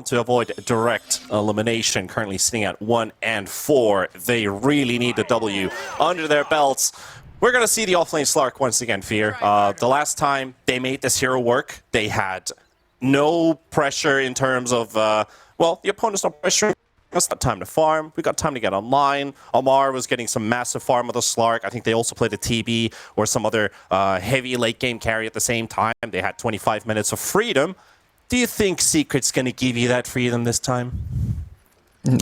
want to avoid direct elimination, currently sitting at 1 and 4. They really need the W under their belts. We're going to see the offlane Slark once again, Fear. The last time they made this hero work, they had no pressure in terms of, well, the opponent's not pressuring. It's not time to farm. We got time to get online. Amar was getting some massive farm with the Slark. I think they also played a TB or some other heavy late game carry at the same time. They had 25 minutes of freedom. Do you think Secret's going to give you that freedom this time?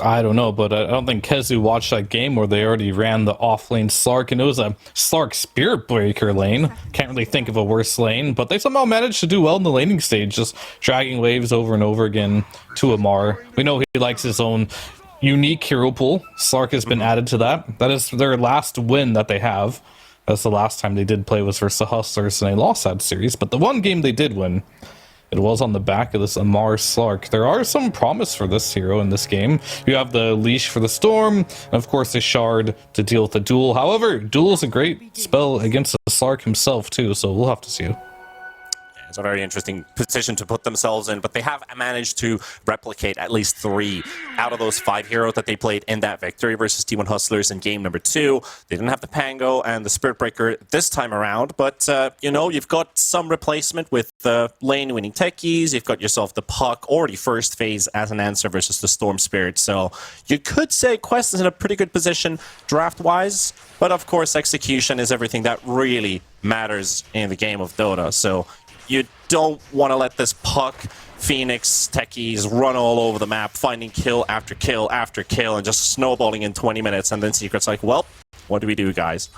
I don't know, but I don't think Kezu watched that game where they already ran the off-lane Slark, and it was a Slark Spirit Breaker lane. Can't really think of a worse lane, but they somehow managed to do well in the laning stage, just dragging waves over and over again to Amar. We know he likes his own unique hero pool. Slark has been added to that. That is their last win that they have. That's the last time they did play was versus the Hustlers, and they lost that series, but the one game they did win, it was on the back of this Amar Slark. There are some promise for this hero in this game. You have the Leash for the Storm, and of course the Shard to deal with the Duel. However, Duel is a great spell against the Slark himself too, so we'll have to see it. It's a very interesting position to put themselves in, but they have managed to replicate at least 3 out of those 5 heroes that they played in that victory versus T1 Hustlers in game number 2. They didn't have the Pango and the Spirit Breaker this time around, but, you know, you've got some replacement with the lane-winning techies. You've got yourself the Puck, already first phase as an answer versus the Storm Spirit. So you could say Quest is in a pretty good position draft-wise, but of course execution is everything that really matters in the game of Dota. So you don't want to let this Puck, Phoenix, techies run all over the map, finding kill after kill after kill, and just snowballing in 20 minutes, and then Secret's like, well, what do we do, guys?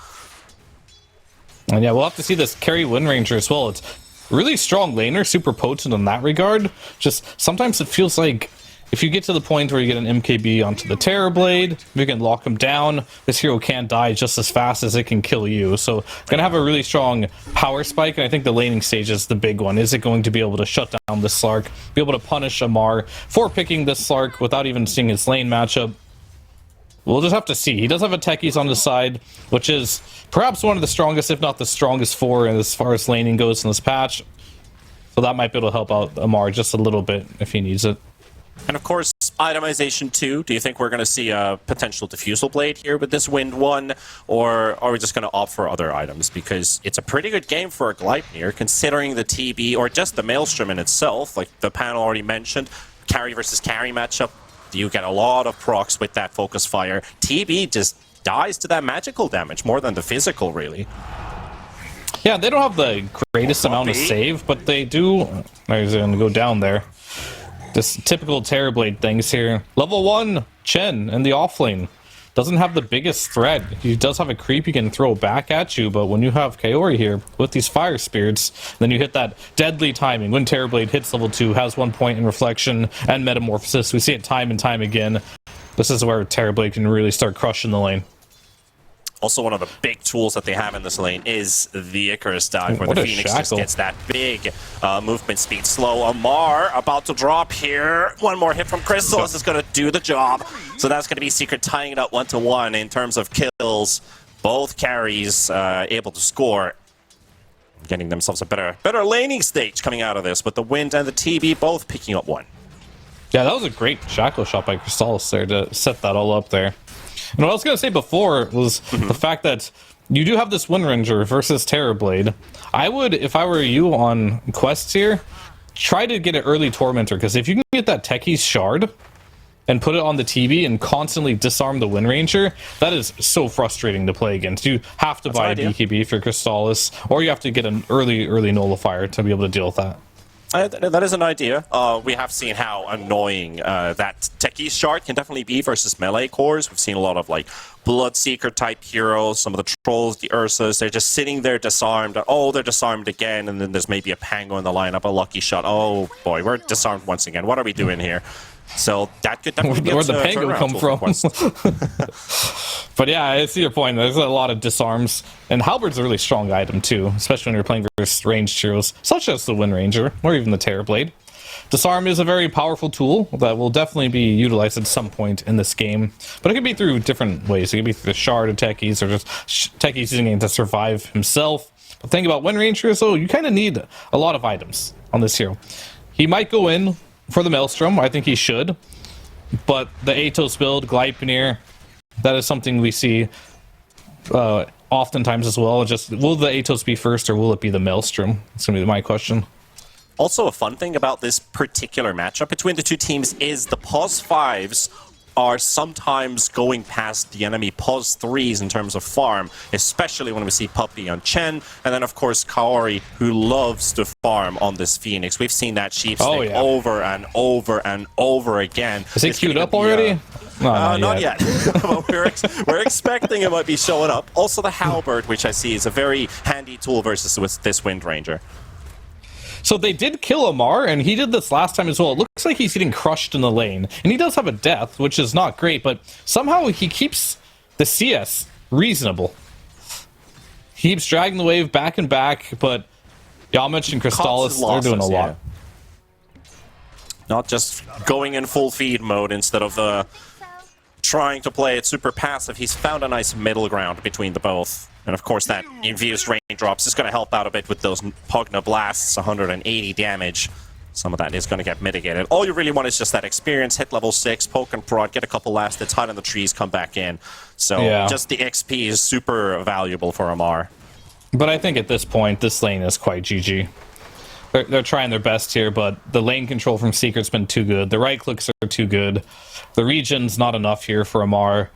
And yeah, we'll have to see this carry Wind Ranger as well. It's really strong laner, super potent in that regard. Just sometimes it feels like if you get to the point where you get an MKB onto the Terrorblade, you can lock him down, this hero can't die just as fast as it can kill you. So gonna have a really strong power spike, and I think the laning stage is the big one. Is it going to be able to shut down this Slark, be able to punish Amar for picking this Slark without even seeing his lane matchup? We'll just have to see. He does have a techies on the side, which is perhaps one of the strongest, if not the strongest 4 as far as laning goes in this patch. So that might be able to help out Amar just a little bit if he needs it. And of course, itemization 2. Do you think we're going to see a potential Diffusal Blade here with this Wind 1? Or are we just going to opt for other items? Because it's a pretty good game for a Gleipnir, considering the TB, or just the Maelstrom in itself, like the panel already mentioned, carry versus carry matchup. You get a lot of procs with that Focus Fire. TB just dies to that magical damage, more than the physical, really. Yeah, they don't have the greatest amount of save, but they do... He's going to go down there. Just typical Terrorblade things here. Level 1, Chen in the offlane. Doesn't have the biggest threat. He does have a creep he can throw back at you, but when you have Kaori here with these Fire Spirits, then you hit that deadly timing. When Terrorblade hits level 2, has 1 point in Reflection and Metamorphosis. We see it time and time again. This is where Terrorblade can really start crushing the lane. Also, one of the big tools that they have in this lane is the Icarus dive, where the Phoenix just gets that big movement speed. Slow Amar about to drop here. One more hit from Crystal. This is going to do the job. So that's going to be Secret tying it up 1-1 in terms of kills. Both carries able to score, getting themselves a better laning stage coming out of this. But the Wind and the TB both picking up 1. Yeah, that was a great shackle shot by Crystallis there to set that all up there. And what I was going to say before was the fact that you do have this Wind Ranger versus Terrorblade. I would, if I were you on quests here, try to get an early Tormentor, because if you can get that Techie's Shard and put it on the TB and constantly disarm the Wind Ranger, that is so frustrating to play against. You have to buy a BKB for Crystallis, or you have to get an early Nullifier to be able to deal with that. That is an idea. We have seen how annoying that Techie's Shard can definitely be versus melee cores. We've seen a lot of like Bloodseeker type heroes, some of the Trolls, the Ursas, they're just sitting there disarmed. Oh, they're disarmed again, and then there's maybe a Pango in the lineup, a lucky shot. Oh boy, we're disarmed once again. What are we doing here? So that could definitely be where the Pango come from. But yeah, I see your point. There's a lot of disarms, and Halberd's a really strong item too, especially when you're playing versus ranged heroes, such as the Wind Ranger or even the Terrorblade. Disarm is a very powerful tool that will definitely be utilized at some point in this game, but it could be through different ways. It could be through the Shard of Techies, or just Techies using it to survive himself. But the thing about Wind Ranger is, though, you kind of need a lot of items on this hero. He might go in for the Maelstrom. I think he should. But the Atos build, Glypnir, that is something we see oftentimes as well. Just, will the Atos be first or will it be the Maelstrom? It's going to be my question. Also, a fun thing about this particular matchup between the two teams is the pause 5s are sometimes going past the enemy pause 3s in terms of farm, especially when we see Puppey on Chen, and then of course Kaori, who loves to farm on this Phoenix. We've seen that sheep stick over and over and over again. Is it queued up already? No, not yet. But we're expecting it might be showing up. Also the Halberd, which I see is a very handy tool versus with this Wind Ranger. So they did kill Amar, and he did this last time as well. It looks like he's getting crushed in the lane. And he does have a death, which is not great, but somehow he keeps the CS reasonable. He keeps dragging the wave back and back, but Yamich and Crystallis, they're doing a lot. Not just going in full feed mode instead of trying to play it super passive. He's found a nice middle ground between the both. And of course that infused raindrops is going to help out a bit with those Pugna blasts, 180 damage. Some of that is going to get mitigated. All you really want is just that experience, hit level 6, poke and prod, get a couple last hits, hide in the trees, come back in. So just the XP is super valuable for Amar. But I think at this point, this lane is quite GG. They're trying their best here, but the lane control from Secret's been too good. The right clicks are too good. The region's not enough here for Amar.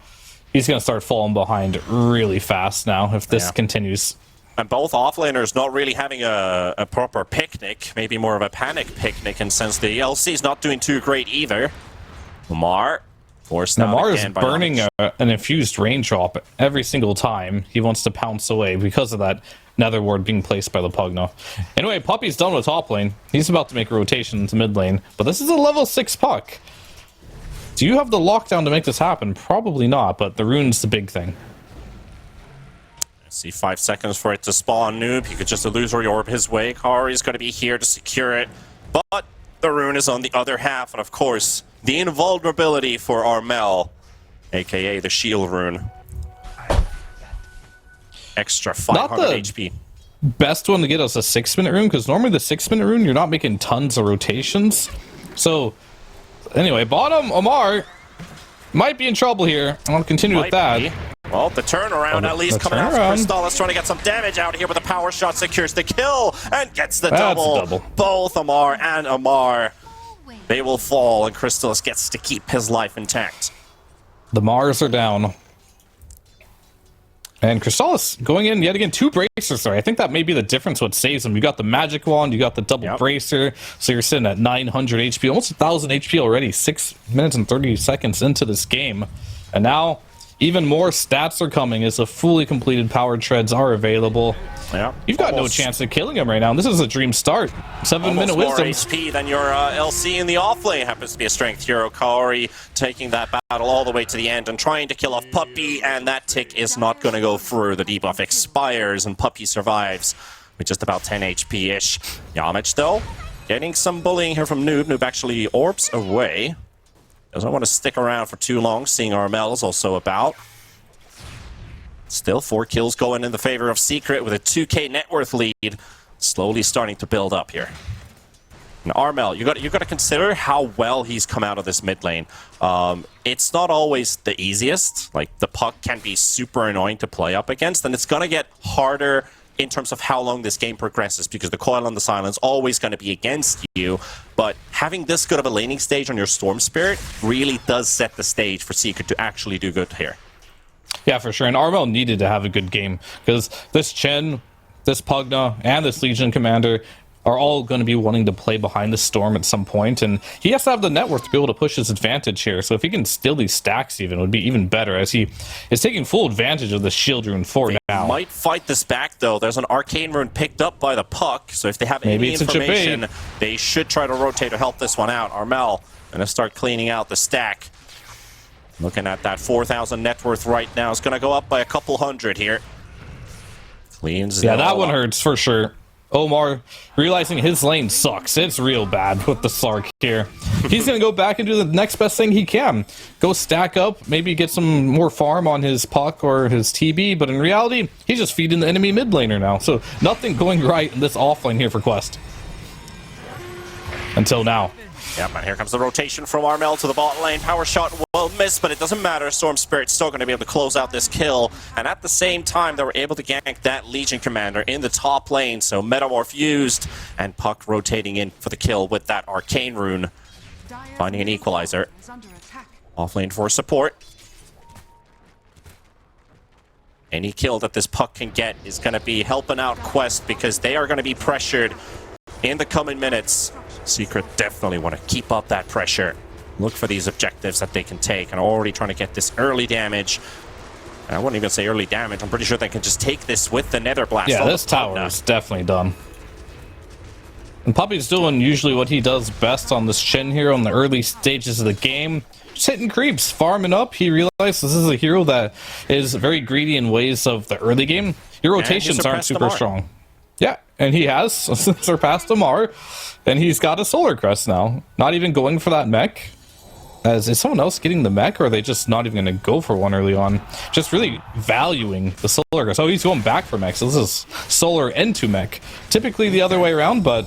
He's going to start falling behind really fast now if this continues. And both offlaners not really having a proper picnic, maybe more of a panic picnic, and since the LC's not doing too great either. Amar forced out Amar again is burning an infused raindrop every single time he wants to pounce away because of that nether ward being placed by the Pugna. Anyway, Puppey's done with top lane. He's about to make a rotation into mid lane, but this is a level 6 puck. Do you have the lockdown to make this happen? Probably not, but the rune's the big thing. See, 5 seconds for it to spawn. Noob, he could just illusory orb his way. Kaori's going to be here to secure it, but the rune is on the other half, and of course, the invulnerability for Armel, aka the shield rune. Extra 500 HP. Best one to get us a 6-minute rune, because normally the 6-minute rune, you're not making tons of rotations. So, anyway, bottom, Amar might be in trouble here. I'll continue with that. Well, the turnaround at least coming out from Crystallis, trying to get some damage out here with a power shot, secures the kill and gets the double. Both Amar and Amar, they will fall, and Crystallis gets to keep his life intact. The Mars are down. And Crystallis going in yet again, 2 bracers there. I think that may be the difference what saves him. You got the magic wand, you got the double bracer, so you're sitting at 900 HP, almost 1,000 HP already, 6 minutes and 30 seconds into this game. And now, even more stats are coming as the fully completed power treads are available. You've got no chance of killing him right now. This is a dream start. 7-minute wisdom. More HP than your LC in the offlane. Happens to be a strength hero. Kaori taking that battle all the way to the end and trying to kill off Puppey, and that tick is not going to go through. The debuff expires and Puppey survives with just about 10 HP-ish. Yamich, though, getting some bullying here from Noob. Noob actually orbs away. Doesn't want to stick around for too long, seeing Armel's also about. Still 4 kills going in the favor of Secret with a 2k net worth lead. Slowly starting to build up here. And Armel, you got to consider how well he's come out of this mid lane. It's not always the easiest. Like, the puck can be super annoying to play up against, and it's going to get harder in terms of how long this game progresses, because the coil and the silence always going to be against you. But having this good of a laning stage on your Storm Spirit really does set the stage for Secret to actually do good here. Yeah, for sure. And Armel needed to have a good game, because this Chen, this Pugna, and this Legion Commander are all going to be wanting to play behind the Storm at some point, and he has to have the net worth to be able to push his advantage here. So if he can steal these stacks even, it would be even better, as he is taking full advantage of the shield rune for now. Might fight this back, though. There's an arcane rune picked up by the puck, so if they have any information, they should try to rotate to help this one out. Armel gonna start cleaning out the stack. Looking at that 4,000 net worth right now. It's gonna go up by a couple hundred here. Cleans. Yeah, that one hurts for sure. Omar realizing his lane sucks. It's real bad with the Sark here. He's going to go back and do the next best thing he can. Go stack up, maybe get some more farm on his puck or his TB, but in reality, he's just feeding the enemy mid laner now. So nothing going right in this offlane here for Quest. Until now. Yep, and here comes the rotation from Armel to the bot lane. Power shot will miss, but it doesn't matter. Storm Spirit's still going to be able to close out this kill. And at the same time, they were able to gank that Legion Commander in the top lane. So Metamorph used, and Puck rotating in for the kill with that Arcane Rune. Finding an equalizer. Off lane for support. Any kill that this Puck can get is going to be helping out Quest, because they are going to be pressured in the coming minutes. Secret definitely want to keep up that pressure. Look for these objectives that they can take, and are already trying to get this early damage. And I wouldn't even say early damage. I'm pretty sure they can just take this with the Nether Blast. Yeah, this tower is definitely done. And Puppy's doing usually what he does best on this Shin here on the early stages of the game. Just hitting creeps, farming up. He realized this is a hero that is very greedy in ways of the early game. Your rotations aren't super strong. Yeah, and he has surpassed Amar, and he's got a Solar Crest now. Not even going for that mech. Is someone else getting the mech, or are they just not even going to go for one early on? Just really valuing the Solar Crest. Oh, he's going back for mech, so this is Solar into mech. Typically the other way around, but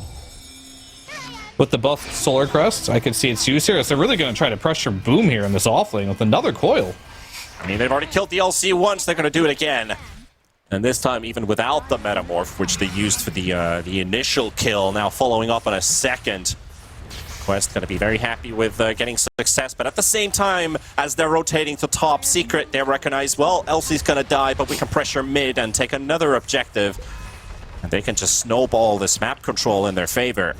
with the buff Solar Crest, I could see its use here. So they're really going to try to pressure Boom here in this offlane with another coil. I mean, they've already killed the LC once. They're going to do it again. And this time, even without the Metamorph, which they used for the initial kill, now following up on a second. Quest going to be very happy with getting success, but at the same time, as they're rotating to top, Secret, they recognize, well, Elsie's going to die, but we can pressure mid and take another objective. And they can just snowball this map control in their favor.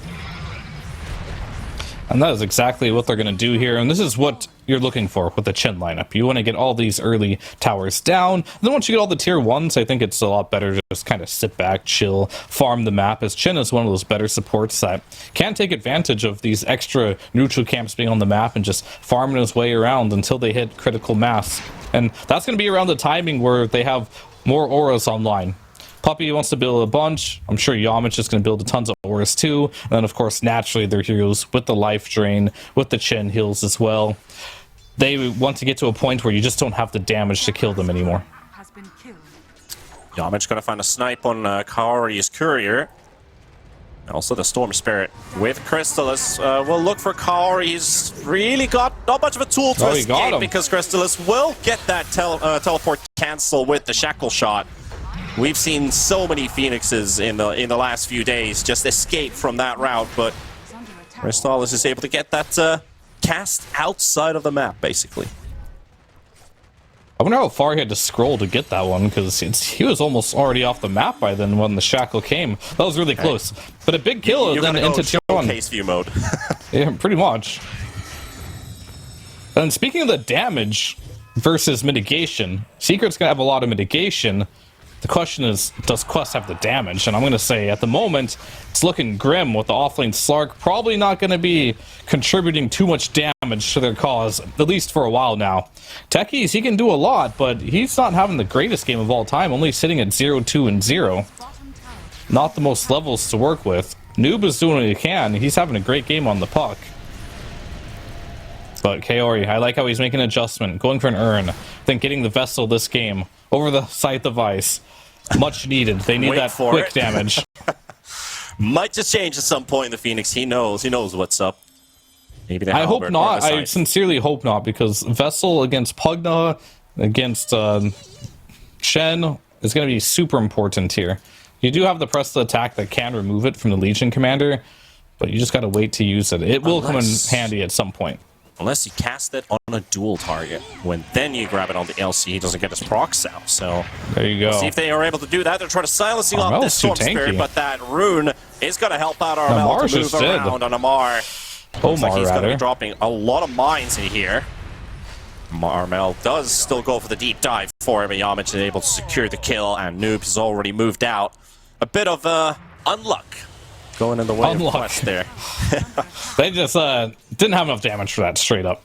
And that is exactly what they're going to do here. And this is what you're looking for with the Chin lineup. You want to get all these early towers down. And then once you get all the tier 1s, I think it's a lot better to just kind of sit back, chill, farm the map, as Chin is one of those better supports that can take advantage of these extra neutral camps being on the map and just farming his way around until they hit critical mass. And that's going to be around the timing where they have more auras online. Puppy wants to build a bunch. I'm sure Yamich is going to build tons of auras too. And then, of course, naturally, their heroes with the life drain, with the Chin heals as well. They want to get to a point where you just don't have the damage to kill them anymore. Yamich going to find a snipe on Kaori's courier. Also, the Storm Spirit with Crystallis will look for Kaori. He's really got not much of a tool to escape, because Crystallis will get that teleport cancel with the Shackle Shot. We've seen so many Phoenixes in the last few days just escape from that route, but Crystallis is able to get that cast outside of the map, basically. I wonder how far he had to scroll to get that one, because he was almost already off the map by then when the Shackle came. That was really close. But a big kill then into tier 1. Case view mode. Yeah, pretty much. And speaking of the damage versus mitigation, Secret's going to have a lot of mitigation. The question is, does Quest have the damage? And I'm going to say, at the moment, it's looking grim with the offlane Slark probably not going to be contributing too much damage to their cause, at least for a while now. Techies, he can do a lot, but he's not having the greatest game of all time, only sitting at 0-2 and 0. Not the most levels to work with. Noob is doing what he can. He's having a great game on the puck. But Kaori, I like how he's making an adjustment, going for an urn, then getting the Vessel this game over the Scythe of Ice. Much needed. They need that quick damage. Might just change at some point in the Phoenix. He knows what's up. Maybe I hope not. I sincerely hope not, because Vessel against Pugna, against Shen is going to be super important here. You do have the press to attack that can remove it from the Legion Commander, but you just got to wait to use it. It will come in handy at some point. Unless you cast it on a dual target, when then you grab it on the LC, he doesn't get his procs out. So there you go. We'll see if they are able to do that. They're trying to silencing off this Storm Spirit, but that rune is going to help out Armel to move around on Amar. Looks like he's going to be dropping a lot of mines in here. Armel does still go for the deep dive for him, but Yamich is able to secure the kill, and Noob has already moved out. A bit of unluck going in the way of Quest there. They just didn't have enough damage for that, straight up.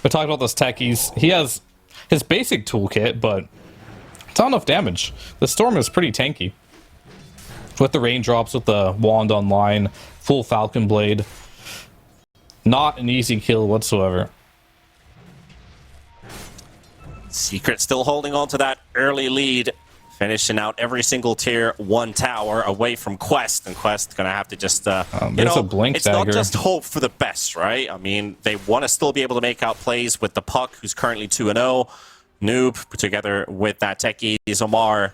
We talked about those techies. He has his basic toolkit, but it's not enough damage. The Storm is pretty tanky. With the raindrops, with the wand online, full Falcon Blade. Not an easy kill whatsoever. Secret still holding on to that early lead. finishing out every single tier 1 tower away from Quest, and Quest gonna have to just you there's know, a blink it's dagger. not just hope for the best, right? I mean, they want to still be able to make out plays with the Puck, who's currently 2-0. Noob together with that techie Omar.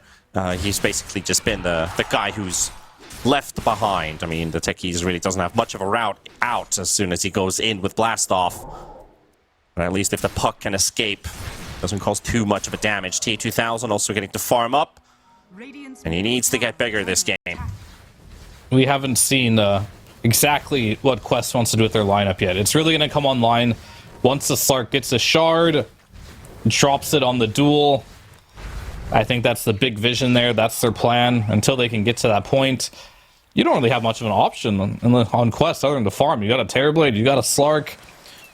He's basically just been the guy who's left behind. I mean, the techies really doesn't have much of a route out as soon as he goes in with blast off. But at least if the Puck can escape, doesn't cause too much of a damage. T2000 also getting to farm up, and he needs to get bigger this game. We haven't seen exactly what Quest wants to do with their lineup yet. It's really going to come online once the Slark gets a shard, drops it on the duel. I think that's the big vision there. That's their plan. Until they can get to that point, you don't really have much of an option on Quest other than to farm. You got a Terrorblade, you got a Slark.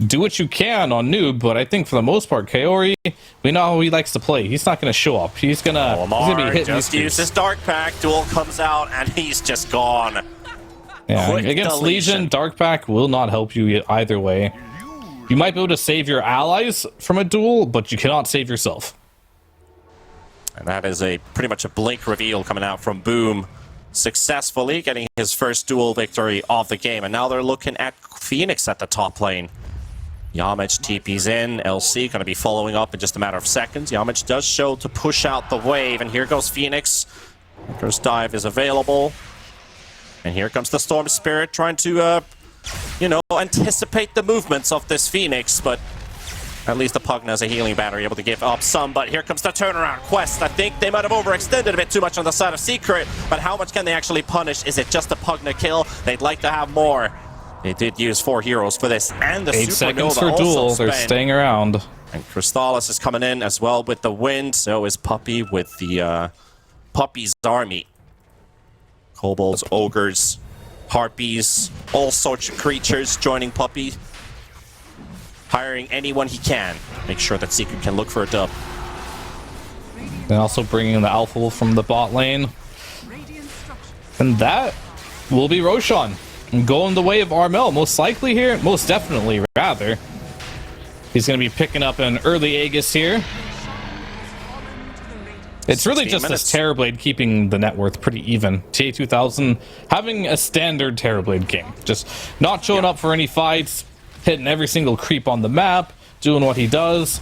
Do what you can on Noob, but I think for the most part, Kaori, we know how he likes to play. He's not going to show up. He's gonna be hitting just use his Dark Pack. Duel comes out, and he's just gone. Yeah, Quick against deletion. Legion, Dark Pack will not help you either way. You might be able to save your allies from a duel, but you cannot save yourself. And that is pretty much a blink reveal coming out from Boom, successfully getting his first duel victory of the game. And now they're looking at Phoenix at the top lane. Yamich TP's in. LC going to be following up in just a matter of seconds. Yamich does show to push out the wave, and here goes Phoenix. First dive is available. And here comes the Storm Spirit trying to, you know, anticipate the movements of this Phoenix, but at least the Pugna has a healing battery able to give up some. But here comes the turnaround. Quest, I think they might have overextended a bit too much on the side of Secret, but how much can they actually punish? Is it just a Pugna kill? They'd like to have more. They did use 4 heroes for this, and the 8 seconds for Supernova duel. also They're spent. staying around. And Crystallis is coming in as well with the wind. So is Puppy with the Puppy's army. Kobolds, ogres, harpies, all sorts of creatures joining Puppy. Hiring anyone he can. Make sure that Secret can look for a dub. And also bringing in the Alpha Wolf from the bot lane. And that will be Roshan. Going the way of Armel, most likely here. Most definitely, rather. He's going to be picking up an early Aegis here. It's really just this Terrorblade keeping the net worth pretty even. TA2000 having a standard Terrorblade game. Just not showing up for any fights, hitting every single creep on the map, doing what he does.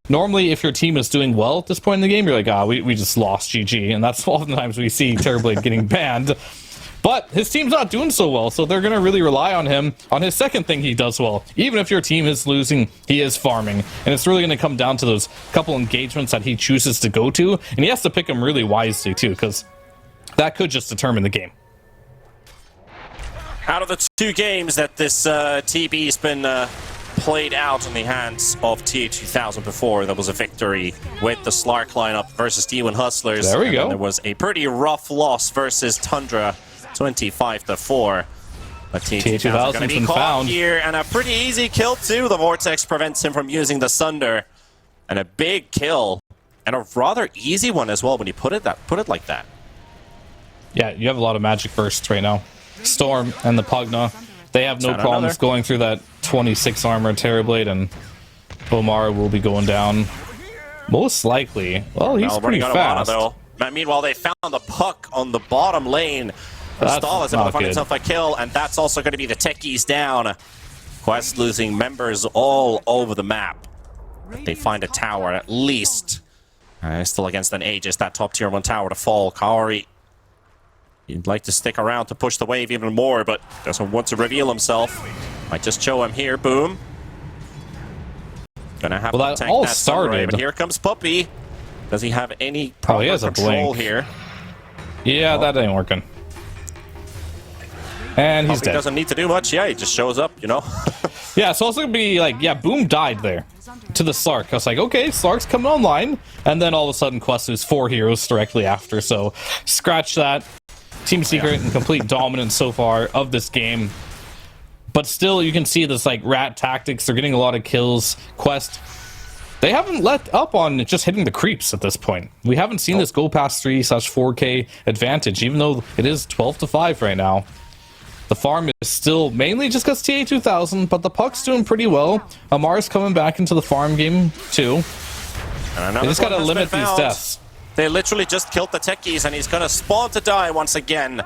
Normally, if your team is doing well at this point in the game, you're like, we just lost, GG. And that's oftentimes we see Terrorblade getting banned. But his team's not doing so well, so they're going to really rely on him on his second thing he does well. Even if your team is losing, he is farming. And it's really going to come down to those couple engagements that he chooses to go to. And he has to pick them really wisely, too, because that could just determine the game. Out of the 2 games that this TB's been played out in the hands of TA2000 before, there was a victory with the Slark lineup versus D1 Hustlers. There we go. And there was a pretty rough loss versus Tundra, 25-4. But TA2000 going to be caught here, and a pretty easy kill too. The Vortex prevents him from using the Sunder, and a big kill, and a rather easy one as well when you put it like that. Yeah, you have a lot of magic bursts right now. Storm and the Pugna, they have no problems going through that 26 armor Terrorblade, and Omar will be going down. Most likely. Well, he's pretty fast. Meanwhile, they found the Puck on the bottom lane. Stall is able to find himself a kill, and that's also going to be the techies down. Quest losing members all over the map. They find a tower at least. Still against an Aegis, that top tier 1 tower to fall. Kaori, he'd like to stick around to push the wave even more, but doesn't want to reveal himself. Might just show him here. Boom. Gonna have to tank that started. But here comes Puppy. Does he have any proper control here? Yeah, that ain't working. And he's dead. Doesn't need to do much. Yeah, he just shows up, you know. Yeah, it's also gonna be like, yeah, Boom died there to the Slark. I was like, okay, Slark's coming online, and then all of a sudden Quest is 4 heroes directly after. So scratch that. Team Secret in complete dominance so far of this game. But still, you can see this like rat tactics. They're getting a lot of kills. Quest, they haven't let up on just hitting the creeps at this point. We haven't seen this go past 3/4K advantage, even though it is 12-5 right now. The farm is still mainly just because TA2000, but the Puck's doing pretty well. Amar's coming back into the farm game too. They just gotta limit these deaths. They literally just killed the techies, and he's gonna spawn to die once again.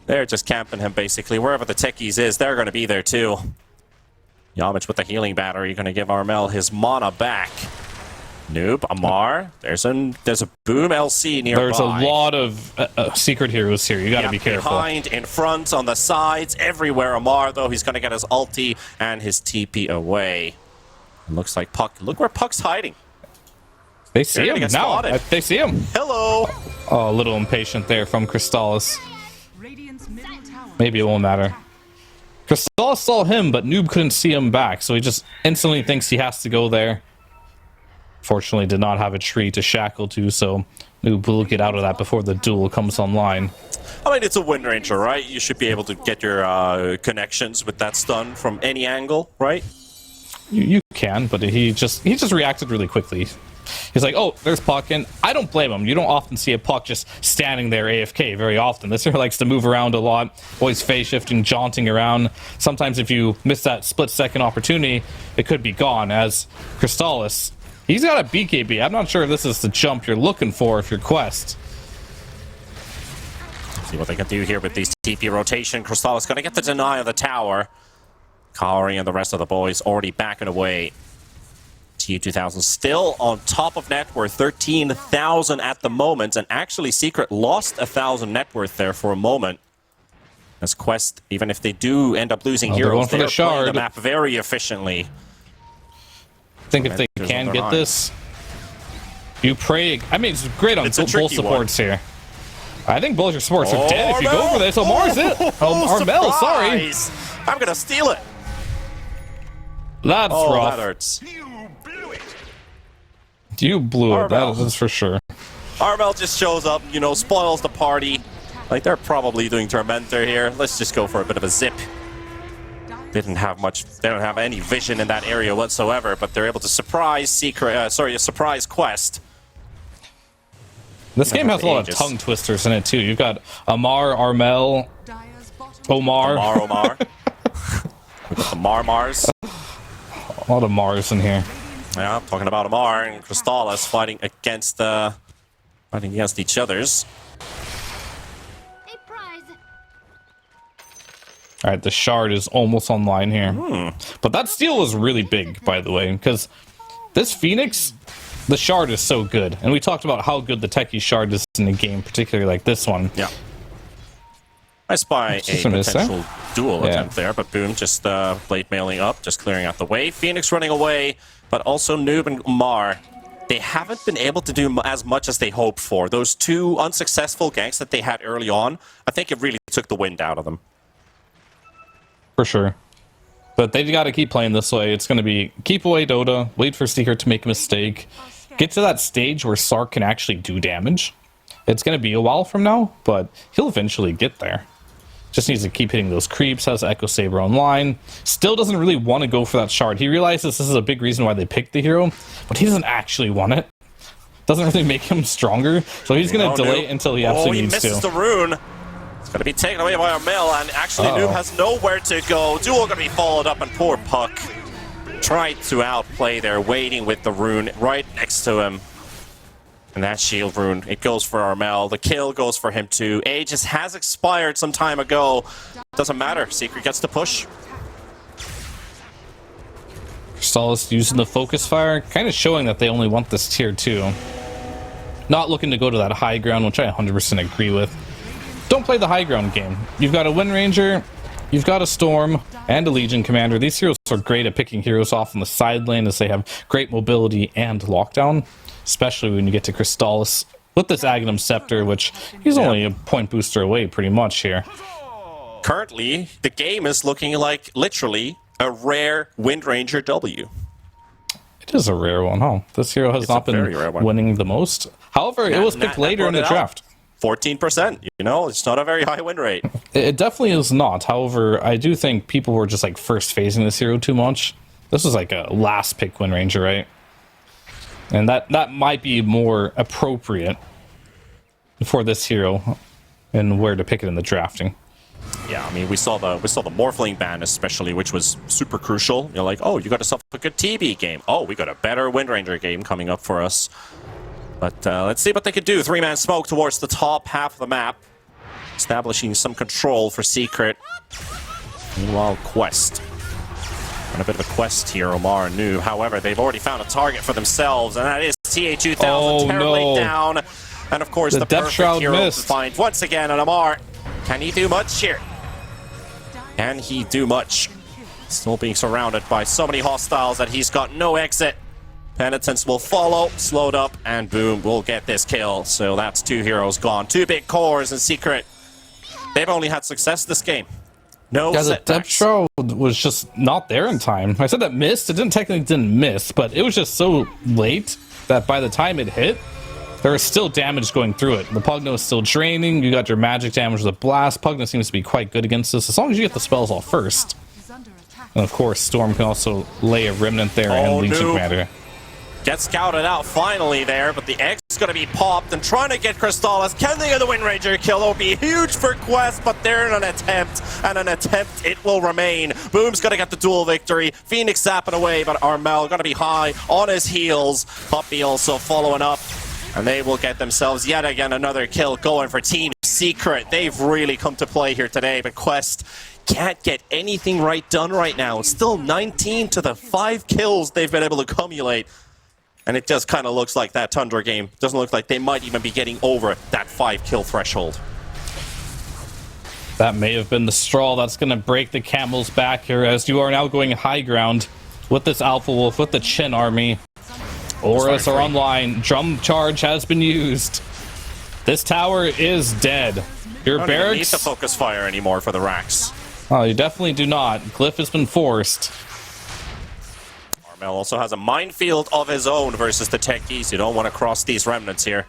They're just camping him, basically. Wherever the techies is, they're gonna be there too. Yamich with the healing battery, gonna give Armel his mana back. Noob, Amar, there's a boom LC nearby. There's a lot of secret heroes here. You gotta be careful. Behind, in front, on the sides, everywhere. Amar, though, he's gonna get his ulti and his TP away. Looks like Puck. Look where Puck's hiding. They see him now. They see him. Hello. Oh, a little impatient there from Crystallis. Maybe it won't matter. Crystallis saw him, but Noob couldn't see him back, so he just instantly thinks he has to go there. Fortunately, did not have a tree to shackle to, so Noob will get out of that before the duel comes online. I mean, it's a Wind Ranger, right? You should be able to get your connections with that stun from any angle, right? You can, but he just reacted really quickly. He's like, oh, there's Puck, and I don't blame him. You don't often see a Puck just standing there AFK very often. This hero likes to move around a lot, always phase shifting, jaunting around. Sometimes if you miss that split-second opportunity, it could be gone, as Crystallis, he's got a BKB. I'm not sure if this is the jump you're looking for if you're Quest. See what they can do here with these TP rotation. Crystallis going to get the deny of the tower. Kaori and the rest of the boys already backing away. TU2000 still on top of net worth, 13,000 at the moment, and actually Secret lost 1,000 net worth there for a moment. As Quest, even if they do end up losing heroes, they're playing the map very efficiently. I think if they can get this, you pray. I mean, it's great on both supports here. I think both your supports are dead if you go for this. Omar's it. Armel, sorry. I'm gonna steal it. That's rough. That hurts. You blew it, that is for sure. Armel just shows up, you know, spoils the party. Like, they're probably doing Tormentor here. Let's just go for a bit of a zip. Didn't have much, they don't have any vision in that area whatsoever, but they're able to surprise surprise Quest. This game has a lot of tongue twisters in it too. You've got Amar, Armel, Omar. Omar. We've got the Mars. A lot of Mars in here. Yeah, talking about Amar and Crystallis fighting against each other's. All right, the shard is almost online here. But that steal was really big, by the way, because this Phoenix, the shard is so good. And we talked about how good the Techie shard is in the game, particularly like this one. Yeah. I spy a potential duel attempt there, but boom, just blade mailing up, just clearing out the way. Phoenix running away, but also Noob and Umar. They haven't been able to do as much as they hoped for. Those two unsuccessful ganks that they had early on, I think it really took the wind out of them. For sure. But they got to keep playing this way. It's going to be keep away Dota, wait for Secret to make a mistake, get to that stage where Sark can actually do damage. It's going to be a while from now, but he'll eventually get there. Just needs to keep hitting those creeps, has Echo Saber online. Still doesn't really want to go for that shard. He realizes this is a big reason why they picked the hero, but he doesn't actually want it. Doesn't really make him stronger, so he's going to delay until he absolutely needs to. Oh, he misses the rune. It's going to be taken away by Armel, and actually Noob has nowhere to go. Duel going to be followed up, and poor Puck tried to outplay there, waiting with the rune right next to him. And that shield rune, it goes for Armel. The kill goes for him too. Aegis has expired some time ago. Doesn't matter. Secret gets to push. Crystallis using the focus fire, kind of showing that they only want this tier 2. Not looking to go to that high ground, which I 100% agree with. Don't play the high ground game. You've got a Wind Ranger, you've got a Storm, and a Legion Commander. These heroes are great at picking heroes off on the side lane as they have great mobility and lockdown. Especially when you get to Crystallis with this Aghanim Scepter, which he's only a point booster away pretty much here. Currently, the game is looking like literally a rare Wind Ranger W. It is a rare one, huh? This hero has not been winning the most. However, it was picked later in the draft. 14%, you know, it's not a very high win rate. It definitely is not. However, I do think people were just like first phasing this hero too much. This was like a last pick Wind Ranger, right? And that might be more appropriate for this hero and where to pick it in the drafting. Yeah, I mean, we saw the Morphling ban especially, which was super crucial. You're like, oh, you got yourself a good TB game. Oh, we got a better Wind Ranger game coming up for us. But let's see what they could do. 3-man smoke towards the top half of the map, establishing some control for Secret. Meanwhile, Quest. On a bit of a quest here, Omar and Nu. However, they've already found a target for themselves, and that is TA2000 terribly down. And of course, the Death perfect Shroud hero missed. to find once again. And Omar, can he do much here? Can he do much? Still being surrounded by so many hostiles that he's got no exit. Penitence will follow, slowed up, and boom, we'll get this kill. So that's 2 heroes gone. 2 big cores in Secret. They've only had success this game. No Yeah, the setbacks. Depth Shroud was just not there in time. I said that missed. It didn't miss, but it was just so late that by the time it hit, there was still damage going through it. The Pugna is still draining. You got your magic damage with a blast. Pugna seems to be quite good against this, as long as you get the spells off first. And of course, Storm can also lay a remnant there and Legion Commander. Get scouted out finally there, but the X is going to be popped and trying to get Crystallis. Can they get the Wind Ranger kill? It will be huge for Quest, but they're in an attempt, and an attempt it will remain. Boom's going to get the duel victory. Phoenix zapping away, but Armel going to be high on his heels. Puppy also following up, and they will get themselves yet again another kill going for Team Secret. They've really come to play here today, but Quest can't get anything right done right now. It's still 19 to the 5 kills they've been able to accumulate. And it just kind of looks like that Tundra game doesn't look like they might even be getting over that 5-kill threshold. That may have been the straw that's going to break the camel's back here, as you are now going high ground with this Alpha Wolf, with the Chin army. Auras are online. Drum charge has been used. This tower is dead. Your I don't even need barracks... to focus fire anymore for the racks. Oh, you definitely do not. Glyph has been forced. Armel also has a minefield of his own versus the techies. You don't want to cross these remnants here.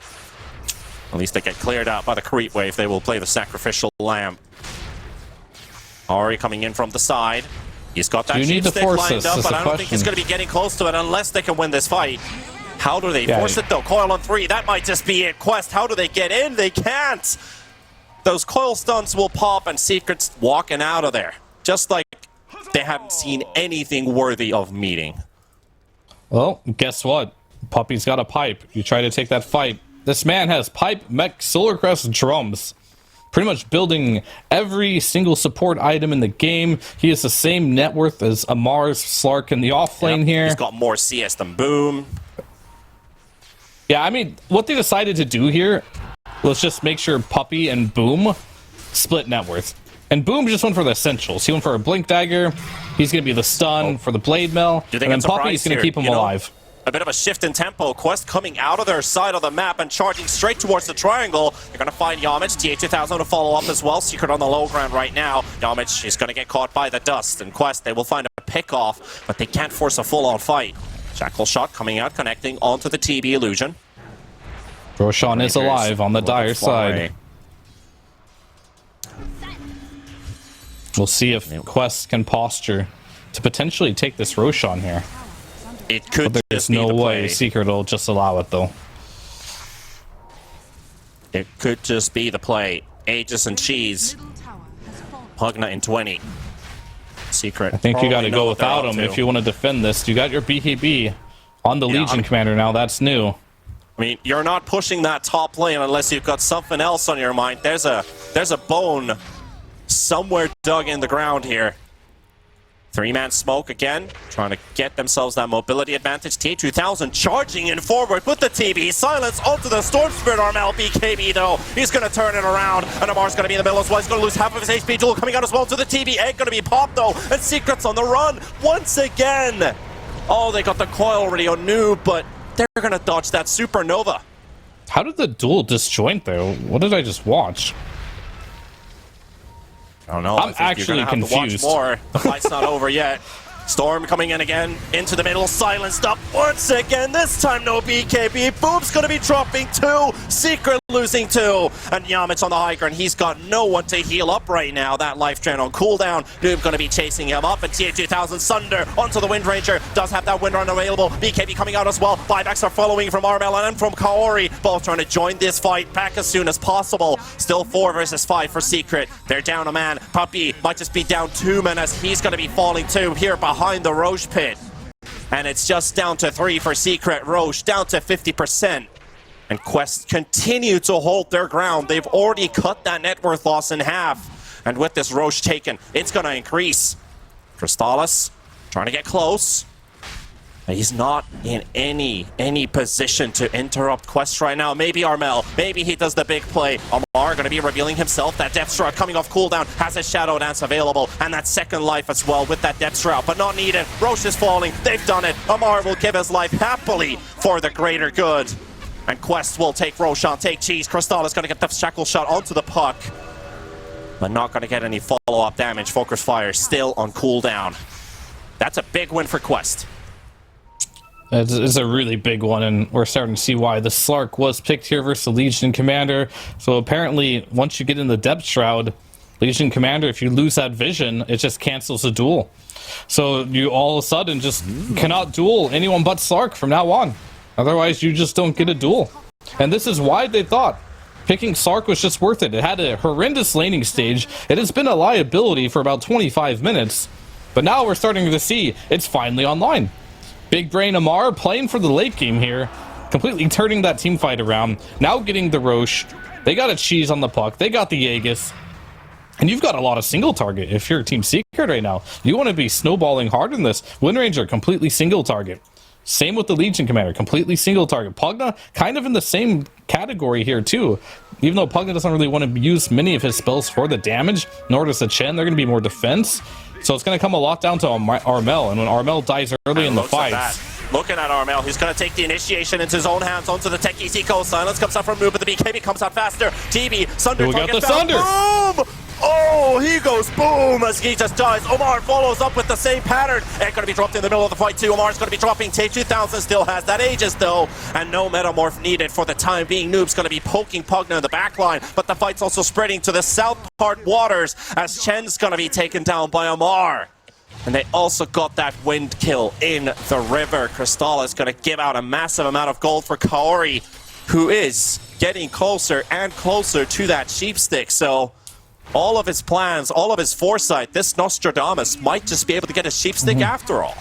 At least they get cleared out by the creep wave. They will play the sacrificial lamb. Ari coming in from the side. He's got that cheap stick lined up, but I don't think he's going to be getting close to it unless they can win this fight. How do they force it though? Coil on 3, that might just be it. Quest, how do they get in? They can't. Those coil stunts will pop and Secret's walking out of there. Just like they haven't seen anything worthy of meeting. Well, guess what? Puppy's got a pipe. You try to take that fight. This man has pipe, mech, solar crest, drums. Pretty much building every single support item in the game. He has the same net worth as Amar's Slark in the off lane here. He's got more CS than Boom. Yeah, I mean, what they decided to do here, let's just make sure Puppy and Boom split net worth. And Boom just went for the essentials. He went for a Blink Dagger. He's going to be the stun for the Blade Mail. And then Puppy's going to keep him alive. A bit of a shift in tempo. Quest coming out of their side of the map and charging straight towards the triangle. They're going to find Yamich. TA2000 to follow up as well. Secret on the low ground right now. Yamich is going to get caught by the dust. And Quest, they will find a pick off, but they can't force a full-on fight. Shackle shot coming out, connecting onto the TB illusion. Roshan is alive on the dire side. We'll see if Quest can posture to potentially take this Roshan here. It could but there's no way Secret will just allow it, though. It could just be the play. Aegis and Cheese. Pugna in 20. Secret. I think you got to go without him if you want to defend this. You got your BKB on the Legion Commander now. That's new. I mean, you're not pushing that top lane unless you've got something else on your mind. There's a bone somewhere dug in the ground here. 3-man smoke again, trying to get themselves that mobility advantage. TA2000 charging in forward with the TB. Silence onto the Storm Spirit Armel. BKB though, he's going to turn it around. And Amar's going to be in the middle as well. He's going to lose half of his HP. Duel coming out as well to the TB. Egg going to be popped though. And Secret's on the run once again. Oh, they got the coil already on Nu, but they're going to dodge that supernova. How did the duel disjoint though? What did I just watch? I don't know. I'm actually confused. More. The fight's not over yet. Storm coming in again, into the middle, silenced up once again. This time no BKB. Boom's going to be dropping 2. Secret losing 2. And Yamich on the high ground. He's got no one to heal up right now. That life drain on cooldown. Noob going to be chasing him up. And TA2000 Sunder onto the Wind Ranger. Does have that Wind Run available. BKB coming out as well. Buybacks are following from Armel and from Kaori. Both trying to join this fight back as soon as possible. Still 4 versus 5 for Secret. They're down a man. Puppy might just be down 2 men as he's going to be falling too here behind the Roche pit. And it's just down to 3 for Secret. Roche down to 50%. And Quest continue to hold their ground. They've already cut that net worth loss in half. And with this Roche taken, it's going to increase. Crystallis trying to get close. He's not in any position to interrupt Quest right now. Maybe Armel. Maybe he does the big play. Amar going to be revealing himself. That Depth Shroud coming off cooldown. Has a Shadow Dance available. And that second life as well with that Depth Shroud. But not needed. Roche is falling. They've done it. Amar will give his life happily for the greater good. And Quest will take Roshan, take Cheese. Crystal is going to get the shackle shot onto the puck. But not going to get any follow-up damage. Focus Fire still on cooldown. That's a big win for Quest. It's a really big one, and we're starting to see why the Slark was picked here versus the Legion Commander. So apparently, once you get in the Depth Shroud, Legion Commander, if you lose that vision, it just cancels the duel. So you all of a sudden just cannot duel anyone but Slark from now on. Otherwise, you just don't get a duel. And this is why they thought picking Slark was just worth it. It had a horrendous laning stage. It has been a liability for about 25 minutes. But now we're starting to see it's finally online. Big Brain Amar playing for the late game here, completely turning that team fight around. Now getting the Roche. They got a Cheese on the puck. They got the Aegis. And you've got a lot of single target if you're Team Secret right now. You want to be snowballing hard in this. Wind Ranger, completely single target. Same with the Legion Commander, completely single target. Pugna, kind of in the same category here too. Even though Pugna doesn't really want to use many of his spells for the damage, nor does the Chen. They're going to be more defense. So it's going to come a lot down to Armel, and when Armel dies early in the fights... Looking at Armel, he's going to take the initiation into his own hands onto the Tech EC coast. Silence comes out from Noob, but the BKB comes out faster. TB, Sunder, we got the Sunder! Boom! Oh, he goes boom as he just dies. Omar follows up with the same pattern. And going to be dropped in the middle of the fight too. Omar's going to be dropping. T2000 still has that Aegis though. And no Metamorph needed for the time being. Noob's going to be poking Pugna in the back line. But the fight's also spreading to the south part waters as Chen's going to be taken down by Omar. And they also got that wind kill in the river. Crystal is going to give out a massive amount of gold for Kaori, who is getting closer and closer to that sheepstick. So all of his plans, all of his foresight, this Nostradamus might just be able to get a sheepstick after all.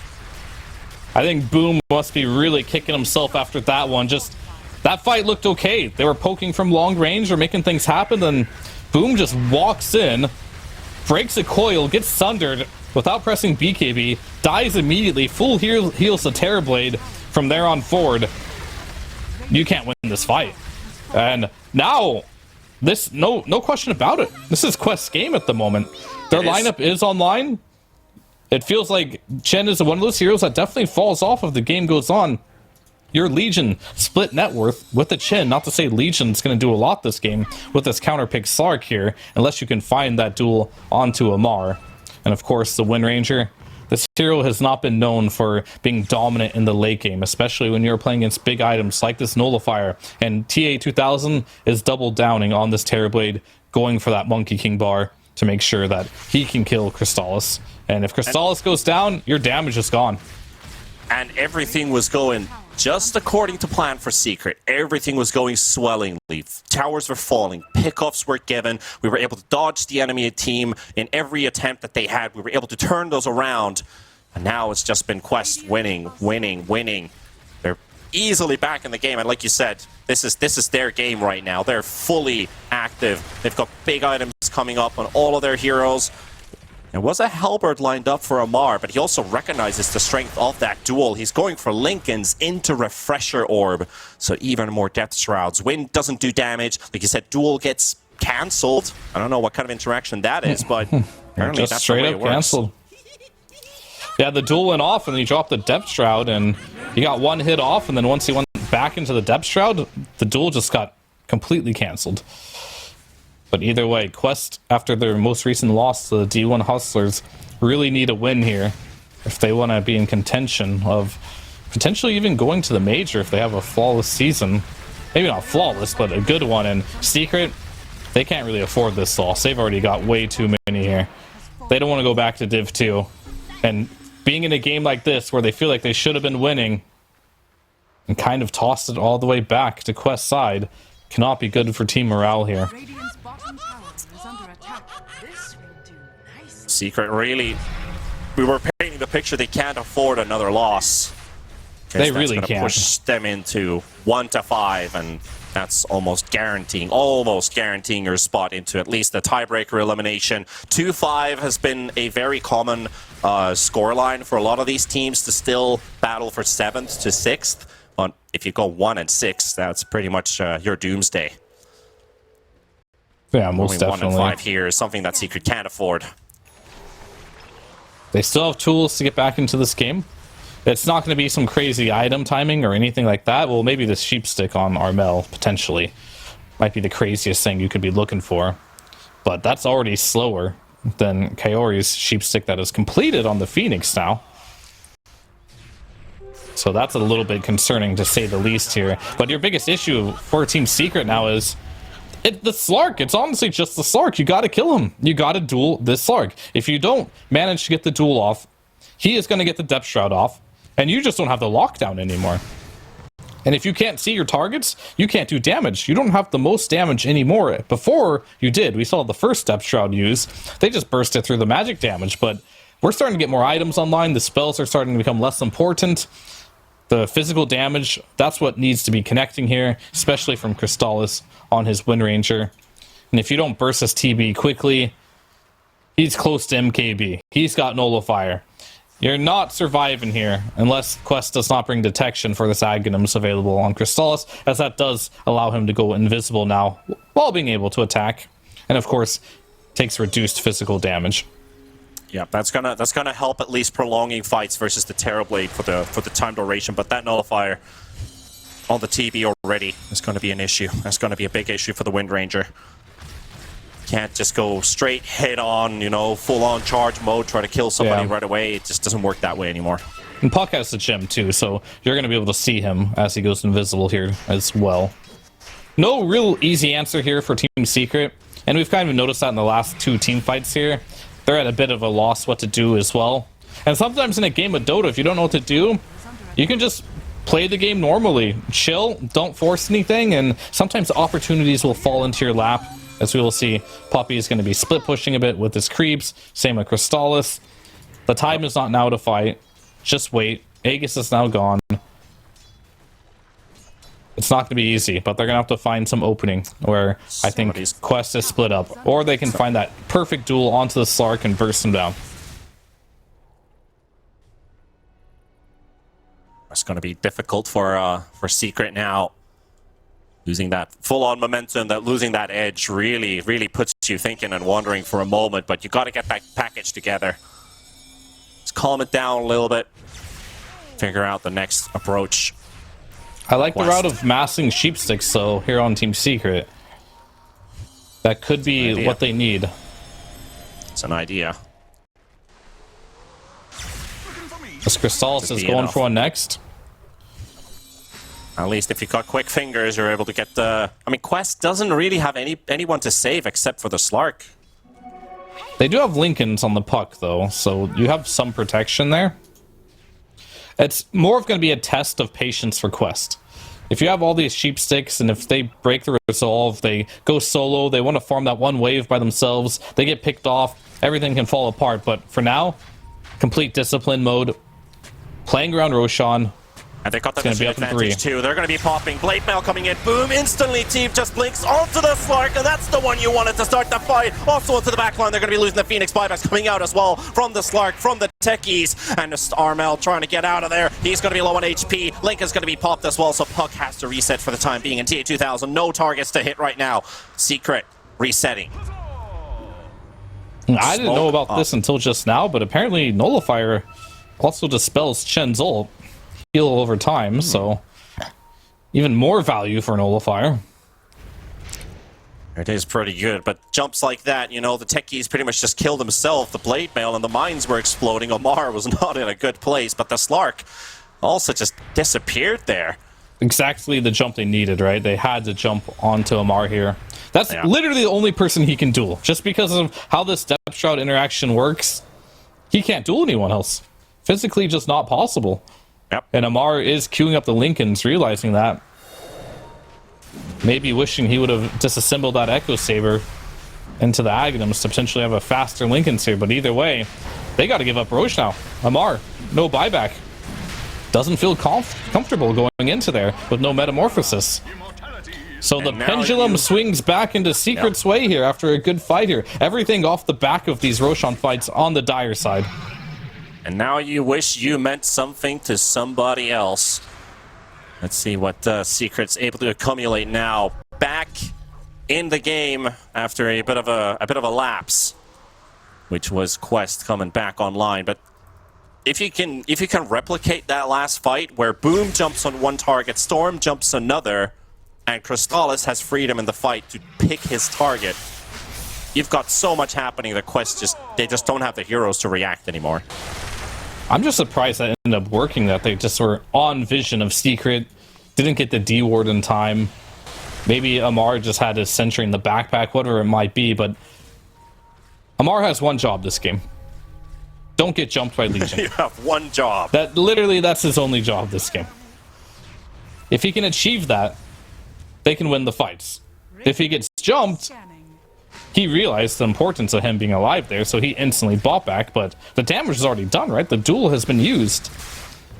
I think Boom must be really kicking himself after that one. Just that fight looked okay. They were poking from long range or making things happen, and Boom just walks in, breaks a coil, gets sundered without pressing BKB, dies immediately, full heals the Terrorblade from there on forward. You can't win this fight. And now, this, no question about it. This is Quest's game at the moment. Their lineup is online. It feels like Chen is one of those heroes that definitely falls off if the game goes on. Your Legion split net worth with the Chen. Not to say Legion's going to do a lot this game with this counterpick Slark here, unless you can find that duel onto Amar. And of course, the Wind Ranger. This hero has not been known for being dominant in the late game, especially when you're playing against big items like this Nullifier. And TA2000 is double downing on this Terrorblade, going for that Monkey King bar to make sure that he can kill Crystallis. And if Crystallis goes down, your damage is gone. And everything was going just according to plan for Secret. Everything was going swellingly. Towers were falling. Pickoffs were given. We were able to dodge the enemy team in every attempt that they had. We were able to turn those around. And now it's just been Quest winning. They're easily back in the game. And like you said, this is their game right now. They're fully active. They've got big items coming up on all of their heroes. There was a Halberd lined up for Amar, but he also recognizes the strength of that duel. He's going for Lincoln's into Refresher Orb, so even more Depth Shrouds. Wind doesn't do damage. Like you said, duel gets cancelled. I don't know what kind of interaction that is, but apparently just that's straight the way up it works. canceled. Yeah, the duel went off, and he dropped the Depth Shroud, and he got one hit off, and then once he went back into the Depth Shroud, the duel just got completely cancelled. But either way, Quest, after their most recent loss to the D1 Hustlers, really need a win here if they want to be in contention of potentially even going to the Major if they have a flawless season. Maybe not flawless, but a good one. And Secret, they can't really afford this loss. They've already got way too many here. They don't want to go back to Div 2. And being in a game like this where they feel like they should have been winning and kind of tossed it all the way back to Quest's side cannot be good for team morale here. Secret really, we were painting the picture they can't afford another loss. They really gonna can't. push them into 1-5, and that's almost guaranteeing your spot into at least the tiebreaker elimination. 2-5 has been a very common scoreline for a lot of these teams to still battle for 7th to 6th. But if you go 1-6, that's pretty much your doomsday. Yeah, most Only definitely. 1-5 here is something that Secret can't afford. They still have tools to get back into this game. It's not going to be some crazy item timing or anything like that. Well, maybe the sheep stick on Armel, potentially. Might be the craziest thing you could be looking for. But that's already slower than Kaori's sheep stick that is completed on the Phoenix now. So that's a little bit concerning, to say the least here. But your biggest issue for Team Secret now is the Slark. It's honestly just the Slark. You got to kill him. You got to duel this Slark. If you don't manage to get the duel off, he is going to get the Depth Shroud off, and you just don't have the lockdown anymore. And if you can't see your targets, you can't do damage. You don't have the most damage anymore. Before you did. We saw the first Depth Shroud use. They just burst it through the magic damage, but we're starting to get more items online. The spells are starting to become less important. The physical damage, that's what needs to be connecting here, especially from Crystallis on his Wind Ranger. And if you don't burst his TB quickly, he's close to MKB. He's got Nullifier. You're not surviving here unless Quest does not bring detection for this Aghanim's available on Crystallis, as that does allow him to go invisible now while being able to attack. And of course, takes reduced physical damage. Yeah, that's gonna help at least prolonging fights versus the Terrorblade for the time duration. But that Nullifier on the TB already is going to be an issue. That's going to be a big issue for the Wind Ranger. Can't just go straight head on, you know, full on charge mode, try to kill somebody right away. It just doesn't work that way anymore. And Puck has the gem too, so you're going to be able to see him as he goes invisible here as well. No real easy answer here for Team Secret, and we've kind of noticed that in the last 2 team fights here. They're at a bit of a loss what to do as well. And sometimes in a game of Dota, if you don't know what to do, you can just play the game normally. Chill, don't force anything, and sometimes opportunities will fall into your lap. As we will see, Puppy is going to be split pushing a bit with his creeps. Same with Crystallis. The time is not now to fight. Just wait. Aegis is now gone. It's not going to be easy, but they're going to have to find some opening where I think Quest is split up. Or they can find that perfect duel onto the Slark and burst him down. It's going to be difficult for Secret now. Losing that full-on momentum, losing that edge really puts you thinking and wondering for a moment, but you got to get that package together. Let's calm it down a little bit. Figure out the next approach. I like the route of massing sheep sticks, though, here on Team Secret. That could be what they need. It's an idea. As Crystallis is going for one next. At least if you got quick fingers, you're able to get the... I mean, Quest doesn't really have anyone to save except for the Slark. They do have Lincolns on the Puck, though, so you have some protection there. It's more of going to be a test of patience for Quest. If you have all these sheep sticks, and if they break the resolve, they go solo, they want to farm that one wave by themselves, they get picked off, everything can fall apart. But for now, complete discipline mode, playing around Roshan. And they got the vision advantage too. They're going to be popping. Blade Mail coming in. Boom. Instantly, Team just blinks onto the Slark, and that's the one you wanted to start the fight. Also into the backline, they're going to be losing the Phoenix buybacks coming out as well from the Slark, from the Techies. And just Armel trying to get out of there. He's going to be low on HP. Link is going to be popped as well, so Puck has to reset for the time being in TA2000. No targets to hit right now. Secret resetting. I didn't know about this until just now, but apparently Nullifier also dispels Chen's ult. Heal over time, so even more value for Nullifier. It is pretty good, but jumps like that, you know, the Techies pretty much just killed himself. The Blade Mail and the mines were exploding. Omar was not in a good place, but the Slark also just disappeared there. Exactly the jump they needed, right? They had to jump onto Omar here. That's literally the only person he can duel. Just because of how this Depth Shroud interaction works, he can't duel anyone else. Physically just not possible. Yep. And Amar is queuing up the Lincolns, realizing that. Maybe wishing he would have disassembled that Echo Saber into the Aghanims to potentially have a faster Lincolns here. But either way, they got to give up Roche now. Amar, no buyback. doesn't feel comfortable going into there with no metamorphosis. So the pendulum swings back into Secret's way here after a good fight here. Everything off the back of these Roshan fights on the Dire side. And now you wish you meant something to somebody else. Let's see what Secret's able to accumulate now. Back in the game after a bit of a lapse, which was Quest coming back online. But if you can replicate that last fight where Boom jumps on one target, Storm jumps another, and Crystallis has freedom in the fight to pick his target, you've got so much happening that Quest just don't have the heroes to react anymore. I'm just surprised that ended up working, that they just were on vision of Secret, didn't get the D ward in time. Maybe Amar just had his sentry in the backpack, whatever it might be, but Amar has one job this game. Don't get jumped by Legion. You have one job. That's his only job this game. If he can achieve that, they can win the fights. If he gets jumped, he realized the importance of him being alive there, so he instantly bought back, but the damage is already done, right? The duel has been used.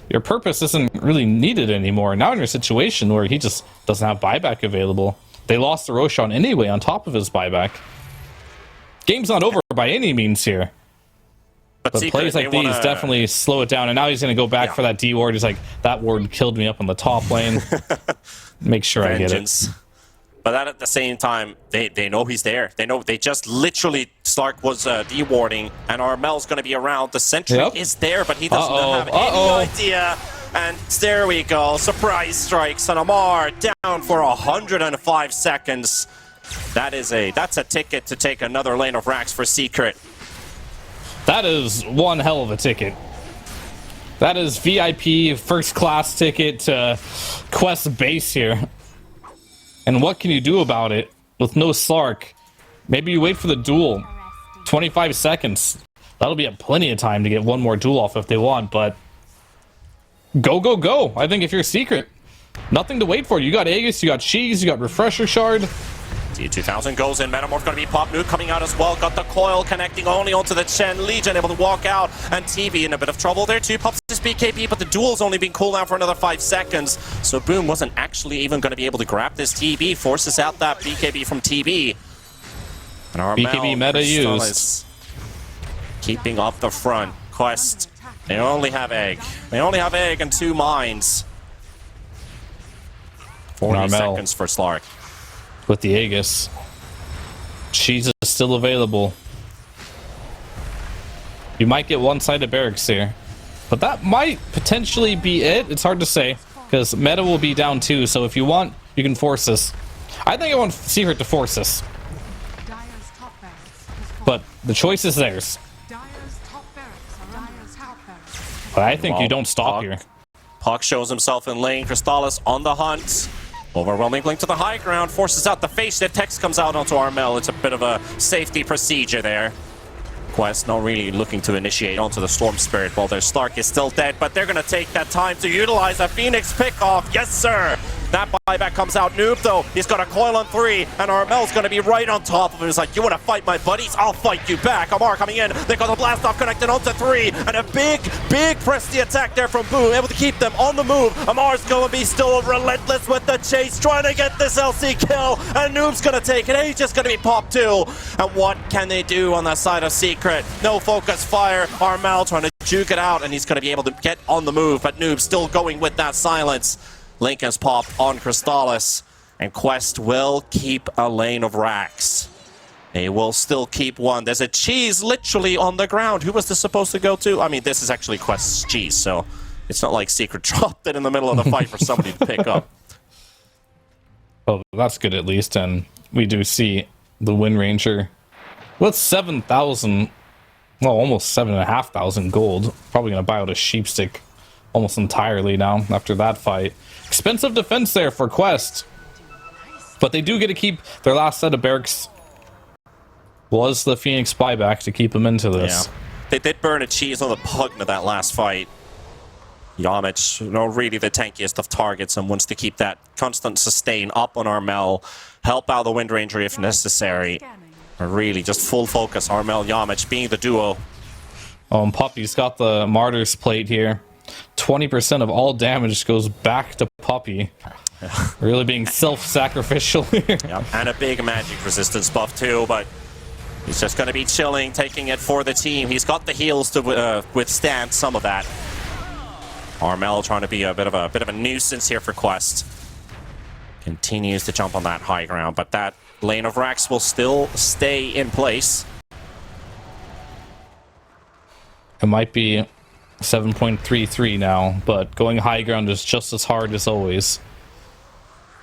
Your purpose isn't really needed anymore. Now in your situation where he just doesn't have buyback available. They lost the Roshan anyway on top of his buyback. Game's not over by any means here. But plays like these definitely slow it down, and now he's going to go back for that D ward. He's like, that ward killed me up in the top lane. Make sure Vengeance. I get it. But that at the same time, they know he's there. They know they just literally, Slark was de-warding, and Armel's going to be around. The sentry is there, but he doesn't have any idea. And there we go. Surprise strikes on Amar, down for 105 seconds. That's a ticket to take another lane of racks for Secret. That is one hell of a ticket. That is VIP first class ticket to Quest base here. And what can you do about it with no Slark? Maybe you wait for the duel. 25 seconds. That'll be plenty of time to get one more duel off if they want, but go, go, go. I think if you're Secret, nothing to wait for. You got Aegis, you got Cheese, you got Refresher Shard. T2000 goes in. Metamorph going to be Pop Nuke coming out as well. Got the coil connecting only onto the Chen. Legion able to walk out, and TV in a bit of trouble there too. Pops his BKB, but the duel's only been cooled down for another 5 seconds. So Boom wasn't actually even going to be able to grab this TB. Forces out that BKB from TB. And our BKB meta used. Keeping up the front. Quest. They only have Egg. They only have Egg and 2 mines. 40 seconds for Slark. With the Aegis. Cheese is still available. You might get one-sided barracks here. But that might potentially be it. It's hard to say, because meta will be down too, so if you want, you can force this. I think I want Secret to force this. But the choice is theirs. But I think you don't stop here. Puck shows himself in lane. Crystallis on the hunt. Overwhelming blink to the high ground, forces out the face shift. Text comes out onto Armel. It's a bit of a safety procedure there. Quest not really looking to initiate onto the Storm Spirit while their Slark is still dead, but they're going to take that time to utilize a Phoenix pickoff. Yes, sir! That buyback comes out. Noob, though, he's got a coil on 3, and Armel's going to be right on top of him. He's like, you want to fight my buddies? I'll fight you back. Amar coming in. They got the blast off connected onto 3, and a big press the attack there from Boom, able to keep them on the move. Amar's going to be still relentless with the chase, trying to get this LC kill, and Noob's going to take it. He's just going to be popped too. And what can they do on the side of Secret? No focus fire. Armel trying to juke it out, and he's going to be able to get on the move, but Noob still going with that silence. Lincoln's pop on Crystallis, and Quest will keep a lane of racks. They will still keep one. There's a cheese literally on the ground. Who was this supposed to go to? I mean, this is actually Quest's cheese, so it's not like Secret dropped it in the middle of the fight for somebody to pick up. Well, that's good at least, and we do see the Wind Ranger with 7,000, well, almost 7,500 gold. Probably going to buy out a Sheepstick almost entirely now after that fight. Expensive defense there for Quest, but they do get to keep their last set of barracks. Was the Phoenix buyback to keep them into this? Yeah. They did burn a cheese on the Pugna that last fight. Yamich, really the tankiest of targets, and wants to keep that constant sustain up on Armel, help out the Wind Ranger if necessary. Or really just full focus Armel Yamich being the duo. Puppy's got the Martyr's plate here. 20% of all damage goes back to Puppy. Really being self-sacrificial here. Yep. And a big magic resistance buff too, but he's just going to be chilling, taking it for the team. He's got the heals to withstand some of that. Armel trying to be a bit of a nuisance here for Quest. Continues to jump on that high ground, but that lane of Rax will still stay in place. It might be 7.33 now, but going high ground is just as hard as always.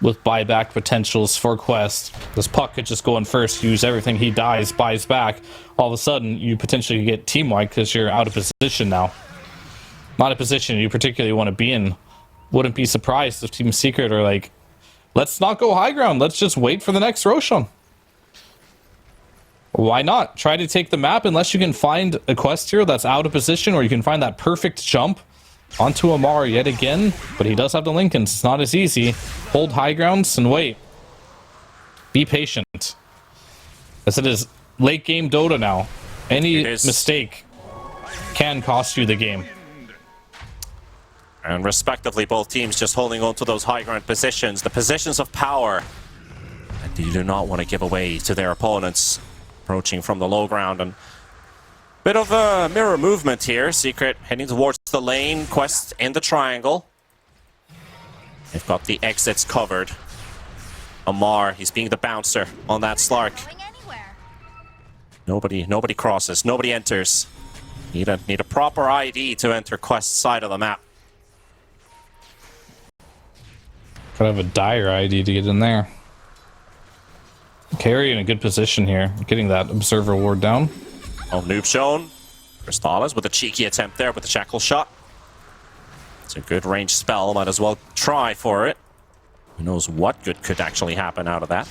With buyback potentials for Quest. This Puck could just go in first, use everything he dies, buys back. All of a sudden, you potentially get team wiped because you're out of position now. Not a position you particularly want to be in. Wouldn't be surprised if Team Secret are like, let's not go high ground, let's just wait for the next Roshan. Why not? Try to take the map unless you can find a Quest hero that's out of position, or you can find that perfect jump onto Amar yet again, but he does have the Lincolns. It's not as easy. Hold high grounds and wait. Be patient. As it is late game Dota now. Any mistake can cost you the game. And respectively, both teams just holding on to those high ground positions, the positions of power that you do not want to give away to their opponents. Approaching from the low ground, and bit of a mirror movement here. Secret heading towards the lane. Quest in the triangle. They've got the exits covered. Amar, he's being the bouncer on that Slark. Nobody crosses. Nobody enters. Need a proper ID to enter Quest's side of the map. Gotta have a dire ID to get in there. Carry in a good position here, getting that observer ward down. Oh, noob shown. Crystales with a cheeky attempt there with the shackle shot. It's a good range spell, might as well try for it. Who knows what good could actually happen out of that.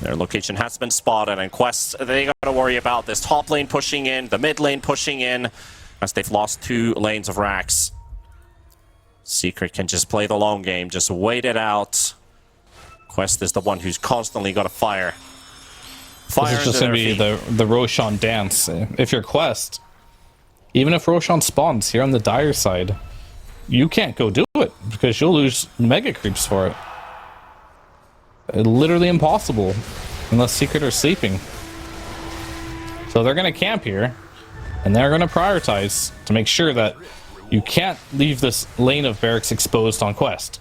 Their location has been spotted, and Quest, they gotta worry about this top lane pushing in, the mid lane pushing in, as they've lost 2 lanes of Rax. Secret can just play the long game, just wait it out. Quest is the one who's constantly got to fire. This is just going to be the Roshan dance. If you're Quest, even if Roshan spawns here on the dire side, you can't go do it because you'll lose mega creeps for it. Literally impossible unless Secret are sleeping. So they're going to camp here, and they're going to prioritize to make sure that you can't leave this lane of barracks exposed on Quest.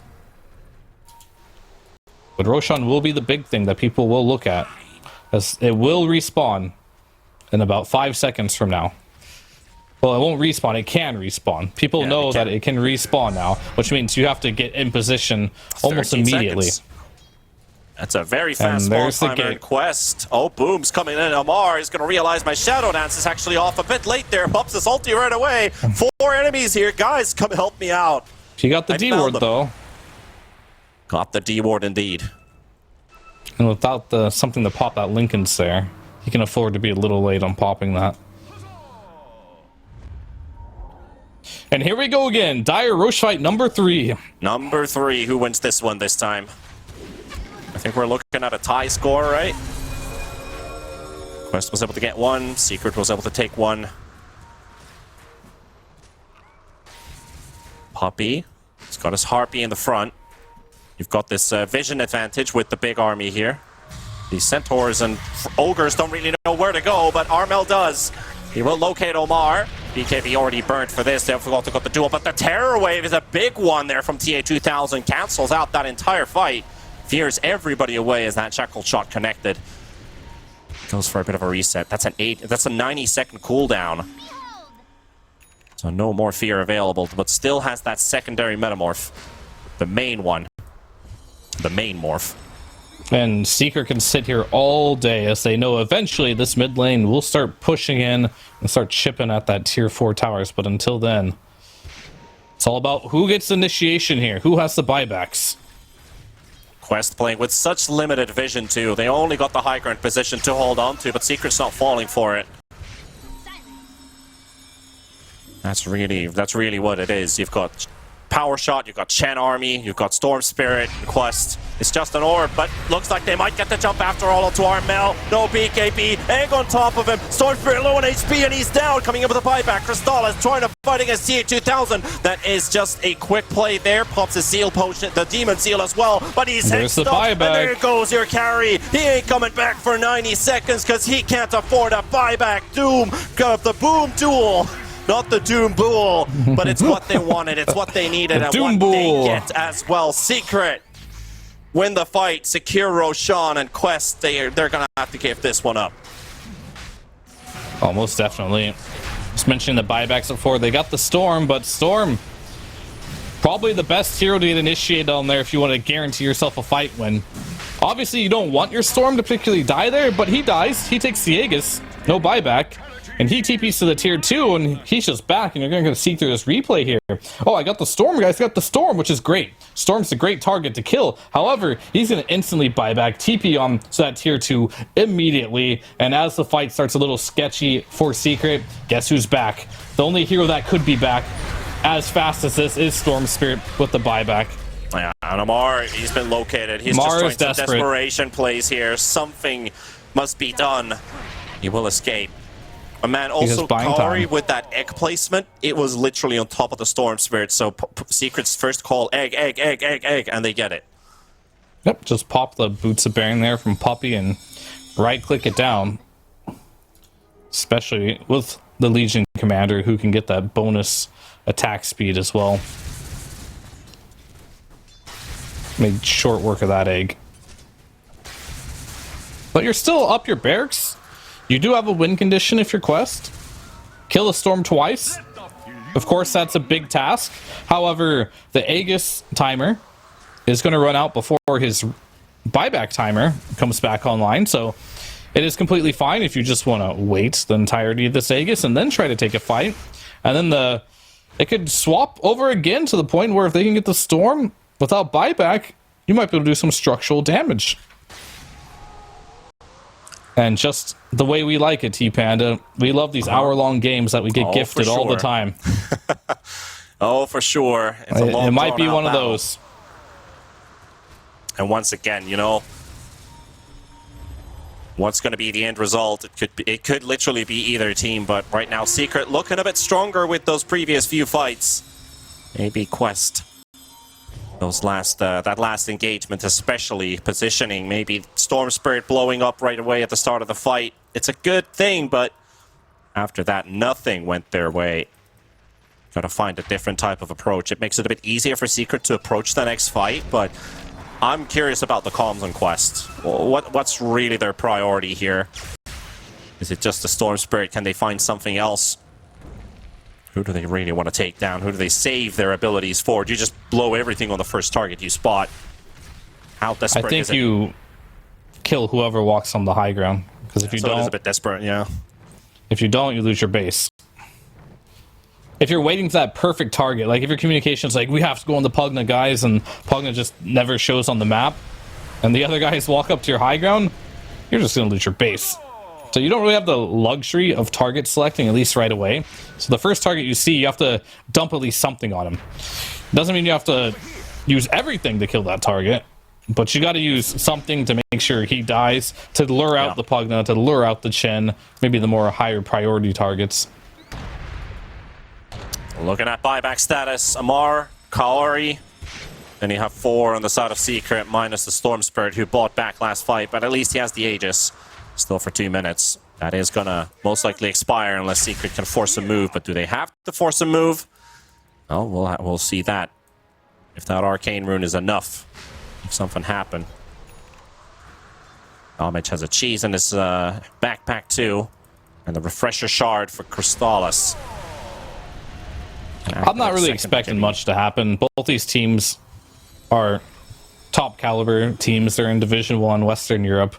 But Roshan will be the big thing that people will look at, as it will respawn in about 5 seconds from now. Well, it won't respawn, it can respawn. People know that it can respawn now, which means you have to get in position almost immediately. Seconds. That's a very fast spawn timer in Quest. Oh, Boom's coming in. Amar is going to realize my Shadow Dance is actually off a bit late there. Pops his ulti right away. 4 enemies here. Guys, come help me out. He got the D-ward, though. Got the D-ward indeed. And without the something to pop that Lincoln's there, he can afford to be a little late on popping that. And here we go again. Dire Roche fight number 3. Number 3. Who wins this one this time? I think we're looking at a tie score, right? Quest was able to get 1. Secret was able to take 1. Puppy. He's got his Harpy in the front. You've got this vision advantage with the big army here. These Centaurs and Ogres don't really know where to go, but Armel does. He will locate Omar. BKB already burnt for this. They forgot to got the duel, but the Terror Wave is a big one there from TA2000. Cancels out that entire fight. Fears everybody away as that shackle shot connected. Goes for a bit of a reset. That's an 90-second cooldown. So no more fear available, but still has that secondary metamorph. The main one. The main morph. And Seeker can sit here all day as they know eventually this mid lane will start pushing in and start chipping at that tier 4 towers. But until then, it's all about who gets initiation here, who has the buybacks. Quest playing with such limited vision too. They only got the high ground position to hold on to, but Secret's not falling for it. That's really what it is. You've got Power Shot, you've got Chen Army, you've got Storm Spirit, Quest. It's just an orb, but looks like they might get the jump after all onto Armel. No BKB, Egg on top of him. Storm Spirit low on HP and he's down, coming in with a buyback. Crystallis trying to fight against CA2000. That is just a quick play there. Pops his Seal Potion, the Demon Seal as well, but he's There's the hexed up, and buyback. there goes your carry. He ain't coming back for 90 seconds because he can't afford a buyback. Doom, got the Boom Duel. Not the Doom Bull, but it's what they wanted, it's what they needed, and Doom what Bull. they get as well. Secret win the fight, secure Roshan and Quest. They're gonna have to give this one up. Almost definitely. Just mentioning the buybacks before, they got the Storm, but Storm, probably the best hero to get initiated on there if you want to guarantee yourself a fight win. Obviously, you don't want your Storm to particularly die there, but he dies. He takes the Aegis, no buyback. And he TPs to the tier 2, and he's just back, and you're going to see through this replay here. Oh, I got the Storm, guys. Got the Storm, which is great. Storm's a great target to kill. However, he's going to instantly buy back, TP on to that tier 2 immediately. And as the fight starts a little sketchy for Secret, guess who's back? The only hero that could be back as fast as this is Storm Spirit with the buyback. Yeah, and Amar, he's been located. He's Amar just is trying some desperate. desperation plays here. Something must be done. He will escape. A man also Kari with that egg placement, it was literally on top of the Storm Spirit, so Secret's first call, egg, and they get it. Yep, just pop the Boots of Bearing there from Puppy and right-click it down. Especially with the Legion Commander, who can get that bonus attack speed as well. Made short work of that egg. But you're still up your barracks. You do have a win condition if you're Quest. Kill a Storm twice. Of course, that's a big task. However, the Aegis timer is going to run out before his buyback timer comes back online. So it is completely fine if you just want to wait the entirety of this Aegis and then try to take a fight. And then it could swap over again to the point where if they can get the Storm without buyback, you might be able to do some structural damage. And just the way we like it, T-Panda. We love these hour-long games that we get gifted all the time. Oh, for sure. It's a long, it might be one battle. of those. And once again, you know, what's going to be the end result? It could literally be either team, but right now Secret looking a bit stronger with those previous few fights. Maybe Quest. That last engagement, especially positioning, maybe Storm Spirit blowing up right away at the start of the fight. It's a good thing, but after that, nothing went their way. Got to find a different type of approach. It makes it a bit easier for Secret to approach the next fight, but I'm curious about the comms on Quest. What's really their priority here? Is it just the Storm Spirit? Can they find something else? Who do they really want to take down? Who do they save their abilities for? Do you just blow everything on the first target you spot? How desperate is it? I think you kill whoever walks on the high ground. Because if you don't, it is a bit desperate, yeah. If you don't, you lose your base. If you're waiting for that perfect target, like if your communication's like, we have to go on the Pugna, guys, and Pugna just never shows on the map, and the other guys walk up to your high ground, you're just going to lose your base. So you don't really have the luxury of target selecting, at least right away. So the first target you see, you have to dump at least something on him. Doesn't mean you have to use everything to kill that target, but you got to use something to make sure he dies, to lure out the Pugna, to lure out the Chen, maybe the more higher priority targets. Looking at buyback status, Amar, Kaori. Then you have 4 on the side of Secret, minus the Storm Spirit, who bought back last fight, but at least he has the Aegis. Still for 2 minutes. That is gonna most likely expire unless Secret can force a move, but do they have to force a move? Oh, we'll see that. If that Arcane Rune is enough. If something happened. Homage has a cheese in his backpack too. And the Refresher Shard for Crystallis. I'm not really expecting much to happen. Both these teams are top caliber teams. They're in Division 1 Western Europe.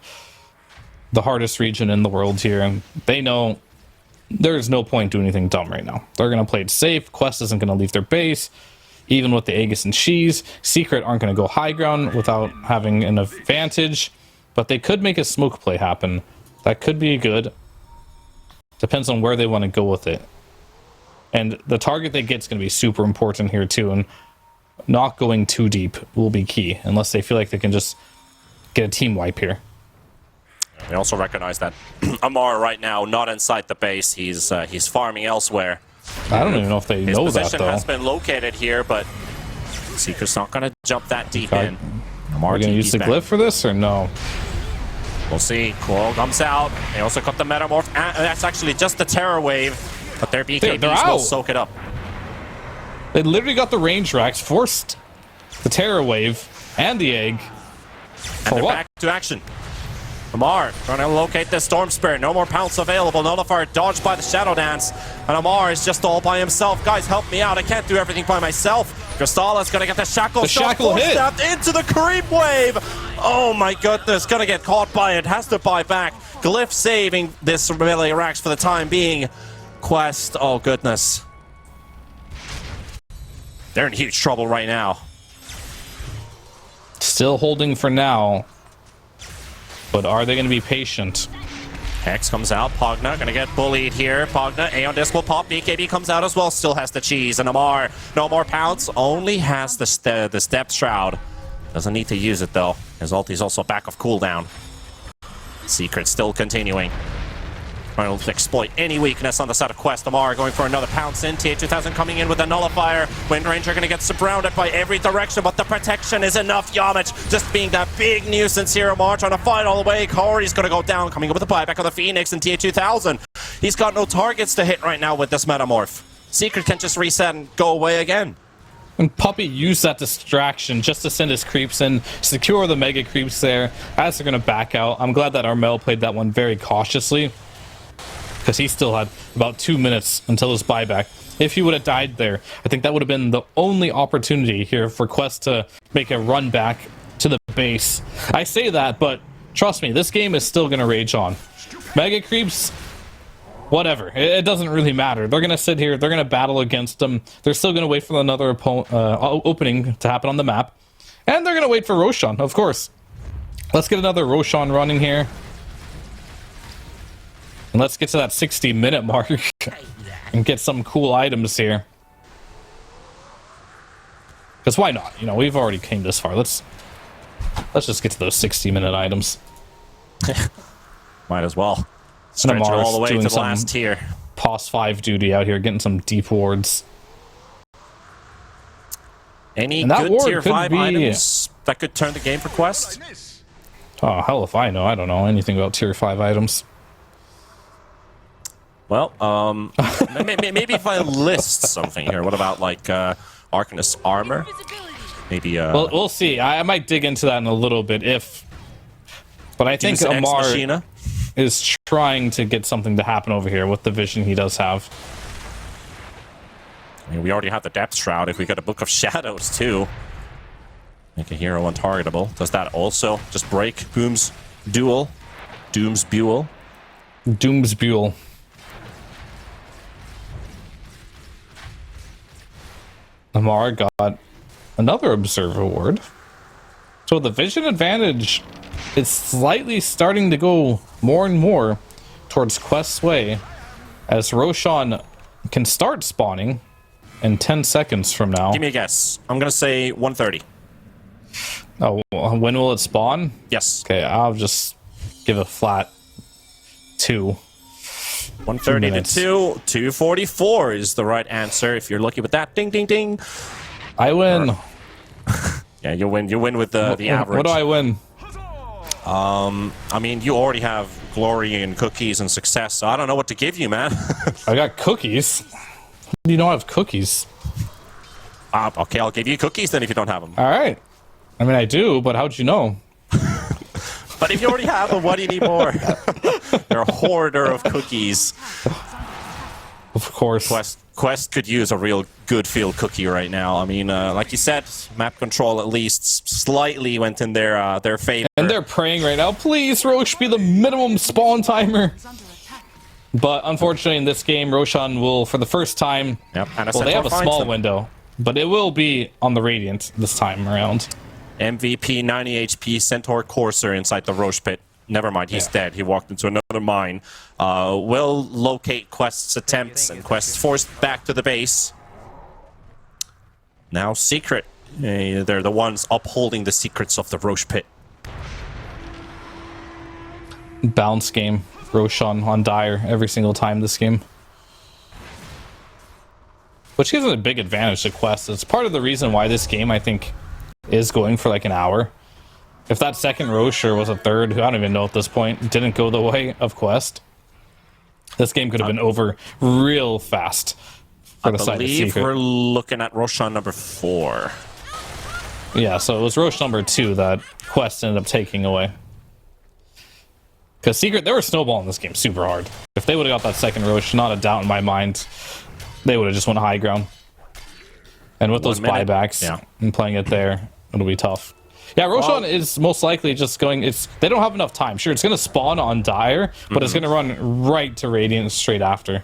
The hardest region in the world here, and they know there's no point doing anything dumb right now. They're going to play it safe. Quest isn't going to leave their base. Even with the Aegis and Shees, Secret aren't going to go high ground without having an advantage, but they could make a smoke play happen. That could be good. Depends on where they want to go with it. And the target they get is going to be super important here too, and not going too deep will be key, unless they feel like they can just get a team wipe here. They also recognize that Amar right now not inside the base. He's farming elsewhere. I don't even know if they His know that, position though. has been located here, but Secret's not going to jump that deep in. Are we going to use the glyph for this, or no? We'll see. Cool comes out. They also got the Metamorph. That's actually just the Terror Wave, but their BKBs will soak it up. They literally got the range racks, forced the Terror Wave and the egg. And they're back to action. Amar trying to locate the Storm Spirit. No more pounce available. Nullifier dodged by the Shadow Dance. And Amar is just all by himself. Guys, help me out. I can't do everything by myself. Crystala's going to get the Shackle. The Shackle hit. Snapped into the Creep Wave. Oh my goodness. Going to get caught by it. Has to buy back. Glyph saving this melee racks for the time being. Quest. Oh goodness. They're in huge trouble right now. Still holding for now. But are they going to be patient? Hex comes out. Pogna going to get bullied here. Pogna, Aeon Disc will pop. BKB comes out as well. Still has the cheese. And Amar, no more pounce. Only has the Step Shroud. Doesn't need to use it, though. His ulti's also back of cooldown. Secret still continuing. Trying to exploit any weakness on the side of Quest. Amar going for another pounce in. TA2000 coming in with a nullifier. Wind Ranger going to get surrounded by every direction, but the protection is enough. Yamich just being that big nuisance here. Amar trying to fight all the way. Corey's going to go down, coming up with a buyback on the Phoenix and TA2000. He's got no targets to hit right now with this Metamorph. Secret can just reset and go away again. And Puppey used that distraction just to send his creeps in, secure the mega creeps there as they're going to back out. I'm glad that Armel played that one very cautiously, because he still had about 2 minutes until his buyback. If he would have died there, I think that would have been the only opportunity here for Quest to make a run back to the base. I say that, but trust me, this game is still going to rage on. Mega creeps, whatever. It doesn't really matter. They're going to sit here. They're going to battle against them. They're still going to wait for another opening to happen on the map. And they're going to wait for Roshan, of course. Let's get another Roshan running here. And let's get to that 60-minute mark and get some cool items here. Because why not? You know, we've already came this far. Let's just get to those 60-minute items. Might as well. Stretch it all the way to the last tier. Pos 5 duty out here, getting some deep wards. Any good tier 5 items that could turn the game for Quest? Oh, hell if I know. I don't know anything about tier 5 items. Well, maybe if I list something here. What about, like, Arcanist Armor? Maybe, Well, we'll see. I might dig into that in a little bit, But I think Amar is trying to get something to happen over here with the vision he does have. I mean, we already have the Depth Shroud. If we get a Book of Shadows, too. Make a hero untargetable. Does that also just break Doom's Buell? Doom's Buell? Doom's Buell. Amar got another Observer Ward. So the vision advantage is slightly starting to go more and more towards Quest's way, as Roshan can start spawning in 10 seconds from now. Give me a guess. I'm going to say 1:30. Oh, when will it spawn? Yes. Okay, I'll just give a flat 2. 1:30 to 2. 2:44 is the right answer. If you're lucky with that, ding, ding, ding. I win. Yeah, you win. You win with the average. What do I win? I mean, you already have glory and cookies and success, so I don't know what to give you, man. I got cookies. You don't have cookies. Okay, I'll give you cookies then if you don't have them. All right. I mean, I do, but how'd you know? But if you already have them, what do you need more? You're a hoarder of cookies. Of course. Quest could use a real good field cookie right now. I mean, like you said, map control at least slightly went in their favor. And they're praying right now, please, Roche, be the minimum spawn timer. But unfortunately, in this game, Roshan will, for the first time, yep, and well, they have a small window, but it will be on the Radiant this time around. MVP 90 HP Centaur Courser inside the Roche pit. Never mind, he's dead. He walked into another mine. Will locate Quest's attempts, and Quest forced back to the base. Now Secret They're the ones upholding the secrets of the Roche pit. Bounce game. Roshan on Dire every single time this game. Which gives it a big advantage to Quest. It's part of the reason why this game, I think, is going for like an hour. If that second Roche or was a third, I don't even know at this point, didn't go the way of Quest, this game could have been over real fast for the side of I believe Secret. we're looking at Roshan number 4. Yeah, so it was Roche number 2 that Quest ended up taking away. Because Secret, they were snowballing this game super hard. If they would have got that second Roche, not a doubt in my mind, they would have just went high ground. And with those buybacks and playing it there, it'll be tough. Yeah, Roshan is most likely just going... They don't have enough time. Sure, it's going to spawn on Dire, but it's going to run right to Radiant straight after.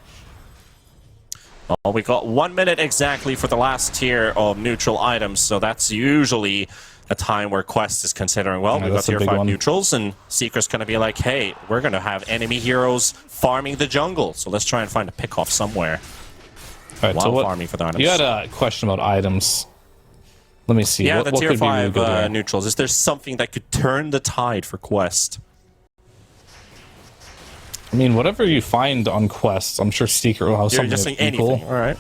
Well, we got 1 minute exactly for the last tier of neutral items, so that's usually a time where Quest is considering, well, we've got tier 5 neutrals, and Secret's going to be like, hey, we're going to have enemy heroes farming the jungle, so let's try and find a pick-off somewhere. All right, so farming for the items. You had a question about items. Let me see. Yeah, what the tier 5 really neutrals. Is there something that could turn the tide for Quest? I mean, whatever you find on Quest, I'm sure Secret will have something just saying anything. All right.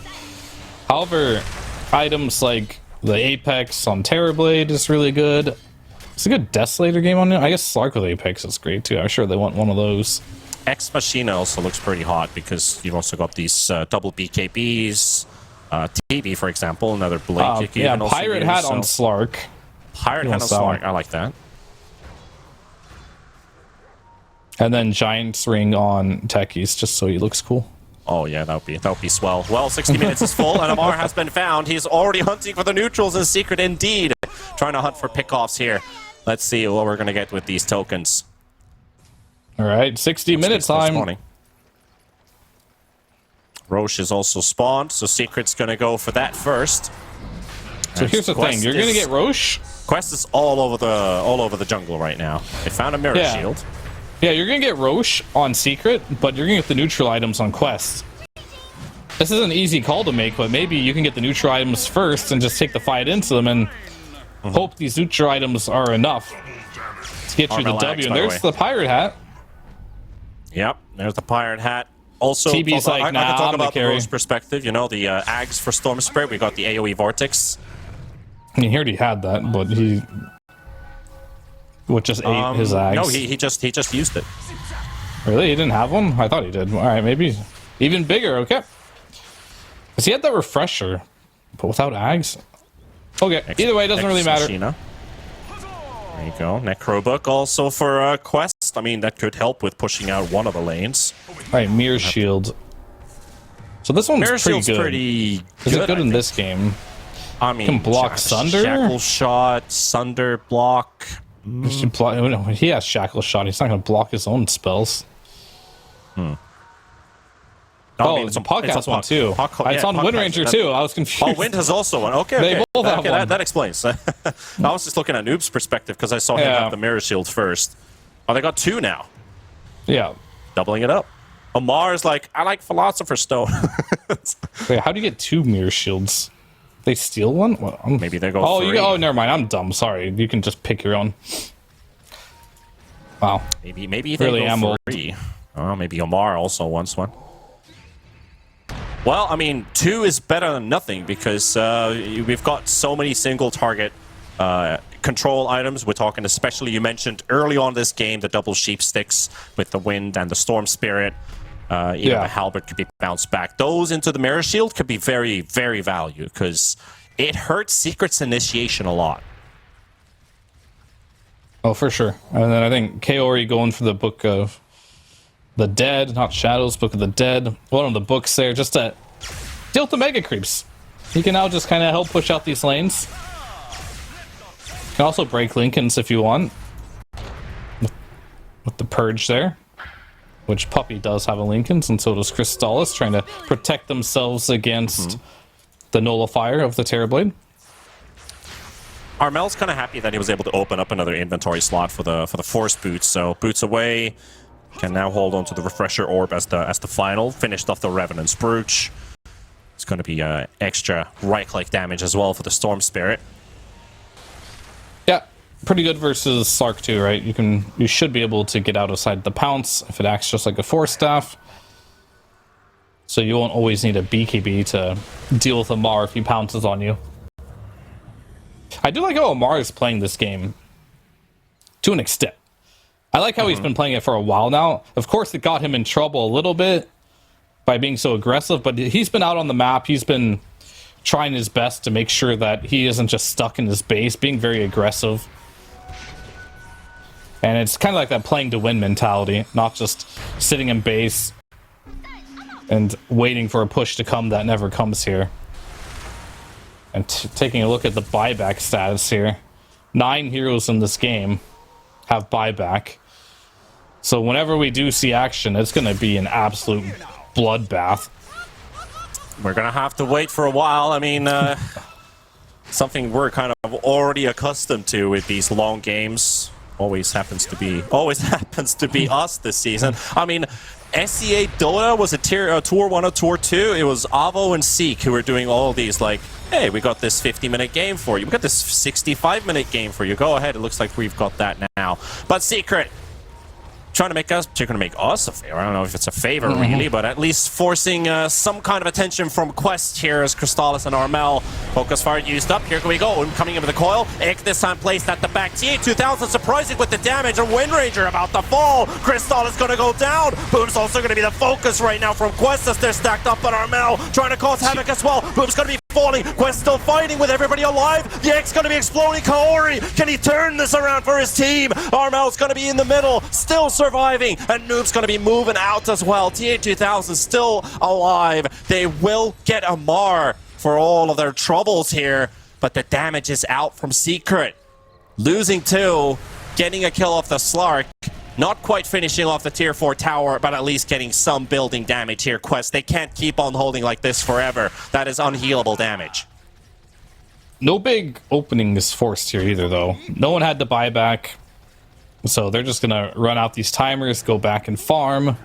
However, items like the Apex on Terrorblade is really good. It's a good Desolator game on it. I guess Slark with Apex is great too. I'm sure they want one of those. Ex Machina also looks pretty hot because you've also got these double BKBs. TB, for example, another Blake. Yeah, Pirate Hat on Slark. Pirate Hat on Slark, I like that. And then Giant's Ring on Techies, just so he looks cool. Oh yeah, that would be swell. Well, 60 minutes is full, and Amar has been found. He's already hunting for the neutrals in Secret indeed. Trying to hunt for pickoffs here. Let's see what we're gonna get with these tokens. Alright, 60 minutes time. Spawning. Roche is also spawned, so Secret's gonna go for that first. So here's the thing, you're gonna get Roche. Quest is all over the jungle right now. They found a mirror shield. Yeah, you're gonna get Roche on Secret, but you're gonna get the neutral items on Quest. This is an easy call to make, but maybe you can get the neutral items first and just take the fight into them and hope these neutral items are enough to get you the W. And there's the Pirate Hat. Yep, there's the Pirate Hat. Also, TB's like, I can talk about the carry. Roche perspective. You know, the Ags for Storm Spirit. We got the AoE Vortex. I mean, he already had that, but he just ate his Ags. No, he just used it. Really? He didn't have one? I thought he did. All right, maybe even bigger. Okay. Because he had that refresher, but without Ags. Okay. Either way, it doesn't really matter. Machina. There you go. Necrobook also for Quest. I mean, that could help with pushing out one of the lanes. All right, Mirror Shield. So this one's pretty good. Is it good in this game? I mean, can block Sunder? Shackle Shot, Sunder block. He has Shackle Shot. He's not going to block his own spells. No, I mean, it's a podcast one too. It's on Wind Ranger too. I was confused. Oh, Wind has also one. Okay, they both have one. That explains. I was just looking at Noob's perspective because I saw him have the Mirror Shield first. Oh, they got 2 now. Yeah. Doubling it up. Amar's like, I like Philosopher's Stone. Wait, how do you get 2 Mirror Shields? They steal one? Well, maybe they go 3. Oh, never mind. I'm dumb. Sorry. You can just pick your own. Wow. Maybe they go 3. Oh, maybe Amar also wants one. Well, I mean, 2 is better than nothing because we've got so many single target control items. We're talking especially, you mentioned early on this game, the double sheep sticks with the Wind and the Storm Spirit. Even the Halberd could be bounced back. Those into the Mirror Shield could be very, very valuable because it hurts Secret's initiation a lot. Oh, for sure. And then I think Kaori going for the Book of the Dead, not Shadows, Book of the Dead. One of the books there, just to deal with the Mega Creeps. He can now just kind of help push out these lanes. You can also break Lincolns if you want. With the Purge there. Which Puppy does have a Lincoln's, and so does Crystallis, trying to protect themselves against the Nullifier of the Terrorblade. Armel's kind of happy that he was able to open up another inventory slot for the Force Boots. So Boots away, can now hold on to the Refresher Orb as the final. Finished off the Revenant's Brooch. It's going to be extra right-click damage as well for the Storm Spirit. pretty good versus Slark too, right? You should be able to get out aside the pounce if it acts just like a force staff. So you won't always need a BKB to deal with Amar if he pounces on you. I do like how Amar is playing this game to an extent. I like how he's been playing it for a while now. Of course, it got him in trouble a little bit by being so aggressive, but he's been out on the map. He's been trying his best to make sure that he isn't just stuck in his base, being very aggressive. And it's kind of like that playing to win mentality, not just sitting in base and waiting for a push to come that never comes here. And taking a look at the buyback status here, 9 heroes in this game have buyback. So whenever we do see action, it's going to be an absolute bloodbath. We're going to have to wait for a while. I mean, something we're kind of already accustomed to with these long games. Always happens to be us this season. I mean, SEA Dota was a Tour 1 or Tour 2. It was Avo and Seek who were doing all these, like, hey, we got this 50-minute game for you. We got this 65-minute game for you. Go ahead. It looks like we've got that now. But Secret, trying to make us a favor. I don't know if it's a favor, really, but at least forcing some kind of attention from Quest here as Crystallis and Armel. Focus fire used up. Here we go. Coming into the coil. Ick this time placed at the back. TA2000 surprising with the damage. A Wind Ranger about to fall. Crystallis going to go down. Boom's also going to be the focus right now from Quest as they're stacked up on Armel. Trying to cause havoc as well. Boom's going to be falling. Quest still fighting with everybody alive. The X going to be exploding. Kaori, can he turn this around for his team? Armel's going to be in the middle, still surviving, and Noob's going to be moving out as well. TA2000 still alive. They will get Amar for all of their troubles here, but the damage is out from Secret. Losing 2, getting a kill off the Slark. Not quite finishing off the tier 4 tower, but at least getting some building damage here, Quest. They can't keep on holding like this forever. That is unhealable damage. No big openings forced here either, though. No one had to buy back, so they're just going to run out these timers, go back and farm.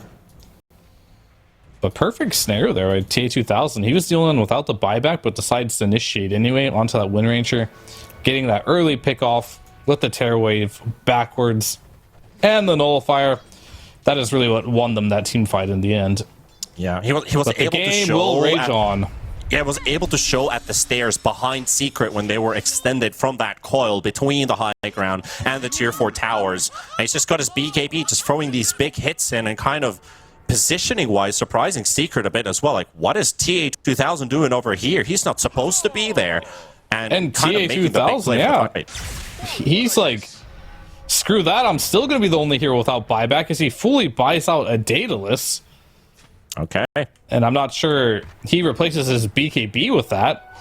But perfect snare there at TA2000. He was dealing without the buyback, but decides to initiate anyway onto that Wind Ranger. Getting that early pick off with the Terror Wave backwards. And the Nullifier. That is really what won them that team fight in the end. Yeah, he was but able the game to show will rage on. Yeah, was able to show at the stairs behind Secret when they were extended from that coil between the high ground and the tier 4 towers. And he's just got his BKB just throwing these big hits in and kind of positioning-wise surprising Secret a bit as well. Like, what is TA2000 doing over here? He's not supposed to be there. And TA2000, yeah. He's like, screw that, I'm still going to be the only hero without buyback as he fully buys out a Daedalus. Okay. And I'm not sure he replaces his BKB with that.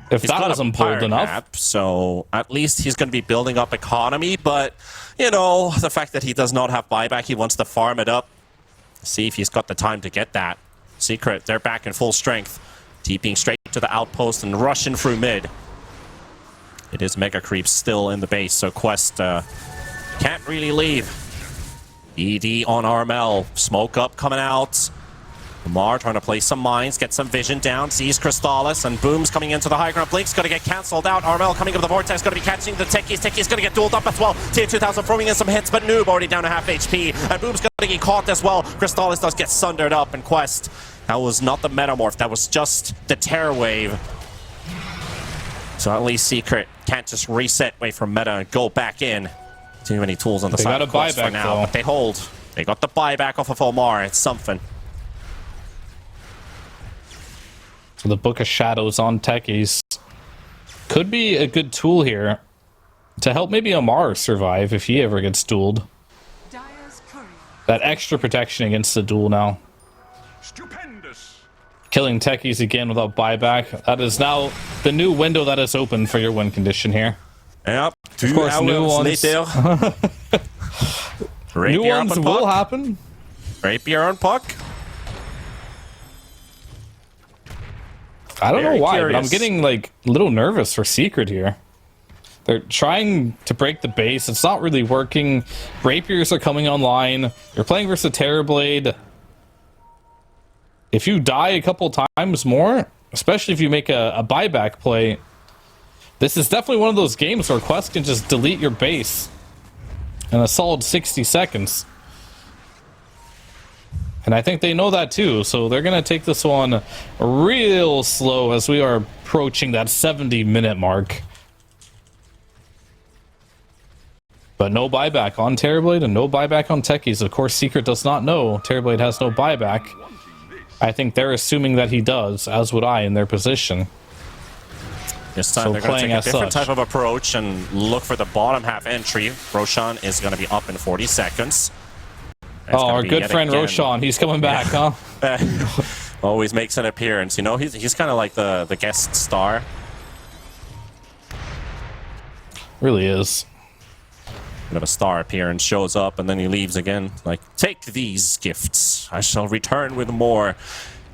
If He's that wasn't pulled enough. Map, so at least he's going to be building up economy, but, you know, the fact that he does not have buyback, he wants to farm it up. See if he's got the time to get that. Secret, they're back in full strength. TPing straight to the outpost and rushing through mid. It is Mega Creep still in the base, so Quest can't really leave. ED on Armel. Smoke up coming out. Amar trying to place some mines, get some vision down, sees Crystallis, and Boom's coming into the high ground. Blink's going to get cancelled out. Armel coming up the Vortex, going to be catching the Techies. Techies going to get dueled up as well. TA2000 throwing in some hits, but Noob already down to half HP. And Boom's going to get caught as well. Crystallis does get sundered up, and Quest, that was not the Metamorph, that was just the Terror Wave. So at least Secret can't just reset, wait for meta, and go back in. Too many tools on the side of Quest for now, but they hold. They got the buyback off of Omar. It's something. So the Book of Shadows on Techies could be a good tool here to help maybe Amar survive if he ever gets dueled. That extra protection against the duel now. Stupendous. Killing Techies again without buyback. That is now the new window that is open for your win condition here. Yep. Of course, new ones. New ones will happen. Rapier on Puck. I don't know why, but I'm getting like a little nervous for Secret here. They're trying to break the base. It's not really working. Rapiers are coming online. You're playing versus a Terrorblade. If you die a couple times more, especially if you make a buyback play, This is definitely one of those games where Quest can just delete your base in a solid 60 seconds. And I think they know that too, so they're going to take this one real slow as we are approaching that 70-minute mark. But no buyback on Terrorblade and no buyback on Techies. Of course, Secret does not know Terrorblade has no buyback. I think they're assuming that he does, as would I in their position. This time So they're going to playing take a as different such. type of approach and look for the bottom half entry. Roshan is going to be up in 40 seconds. It's Oh, gonna our be good yet friend again- Roshan, he's coming back, huh? Always makes an appearance. You know, he's kind of like the guest star. Really is. Bit of a star appearance, shows up, and then he leaves again. Like, take these gifts. I shall return with more.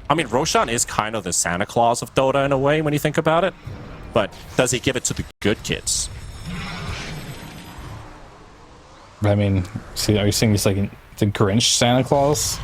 I mean, Roshan is kind of the Santa Claus of Dota in a way when you think about it. But does he give it to the good kids? I mean, see, are you saying he's like the Grinch Santa Claus?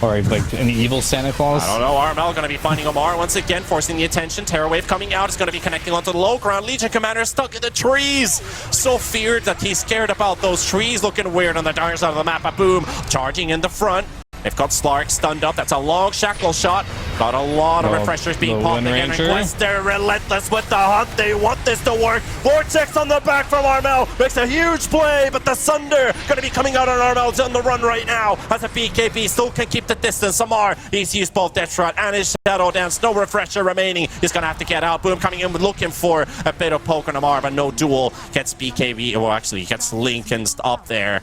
Or like an evil Santa Claus? I don't know. Armel going to be finding Omar once again, forcing the attention. Terror Wave coming out is going to be connecting onto the low ground. Legion Commander is stuck in the trees. So feared that he's scared about those trees looking weird on the dark side of the map. Boom. Charging in the front. They've got Slark stunned up. That's a long shackle shot. Got a lot of refreshers being popped again. Quest, they're relentless with the hunt. They want this to work. Vortex on the back from Armel. Makes a huge play, but the Sunder going to be coming out on Armel's on the run right now. As a BKB still can keep the distance. Amar, he's used both Death Shroud and his Shadow Dance. No refresher remaining. He's going to have to get out. Boom coming in looking for a bit of poke on Amar, but no duel. Gets BKB, well actually gets Lincoln's up there.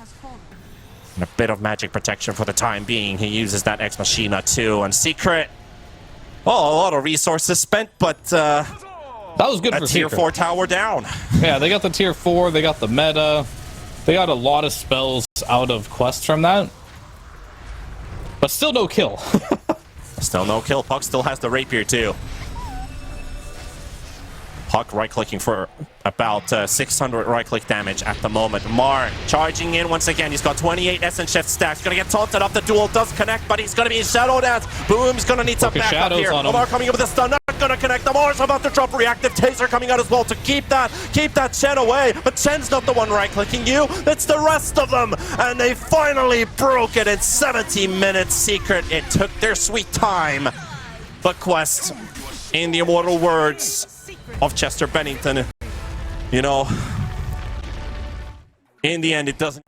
And a bit of magic protection for the time being. He uses that Ex Machina too. And Secret, oh, a lot of resources spent, but that was good a for tier Secret. 4 tower down. Yeah, they got the tier 4, they got the meta. They got a lot of spells out of Quest from that. But still no kill. Still no kill. Puck still has the rapier too. Puck right-clicking for about 600 right-click damage at the moment. Mar charging in once again. He's got 28 Essence Shift stacks. Going to get taunted up. The duel does connect, but he's going to be in Shadow Dance. Boom's going to need some Focus backup shadows here. on him. Omar coming in with a stun. Not going to connect. Amar's about to drop reactive. Taser coming out as well to keep that Chen away. But Chen's not the one right-clicking you. It's the rest of them. And they finally broke it in 70 minutes. Secret, it took their sweet time. But Quest, in the immortal words of Chester Bennington, you know, in the end it doesn't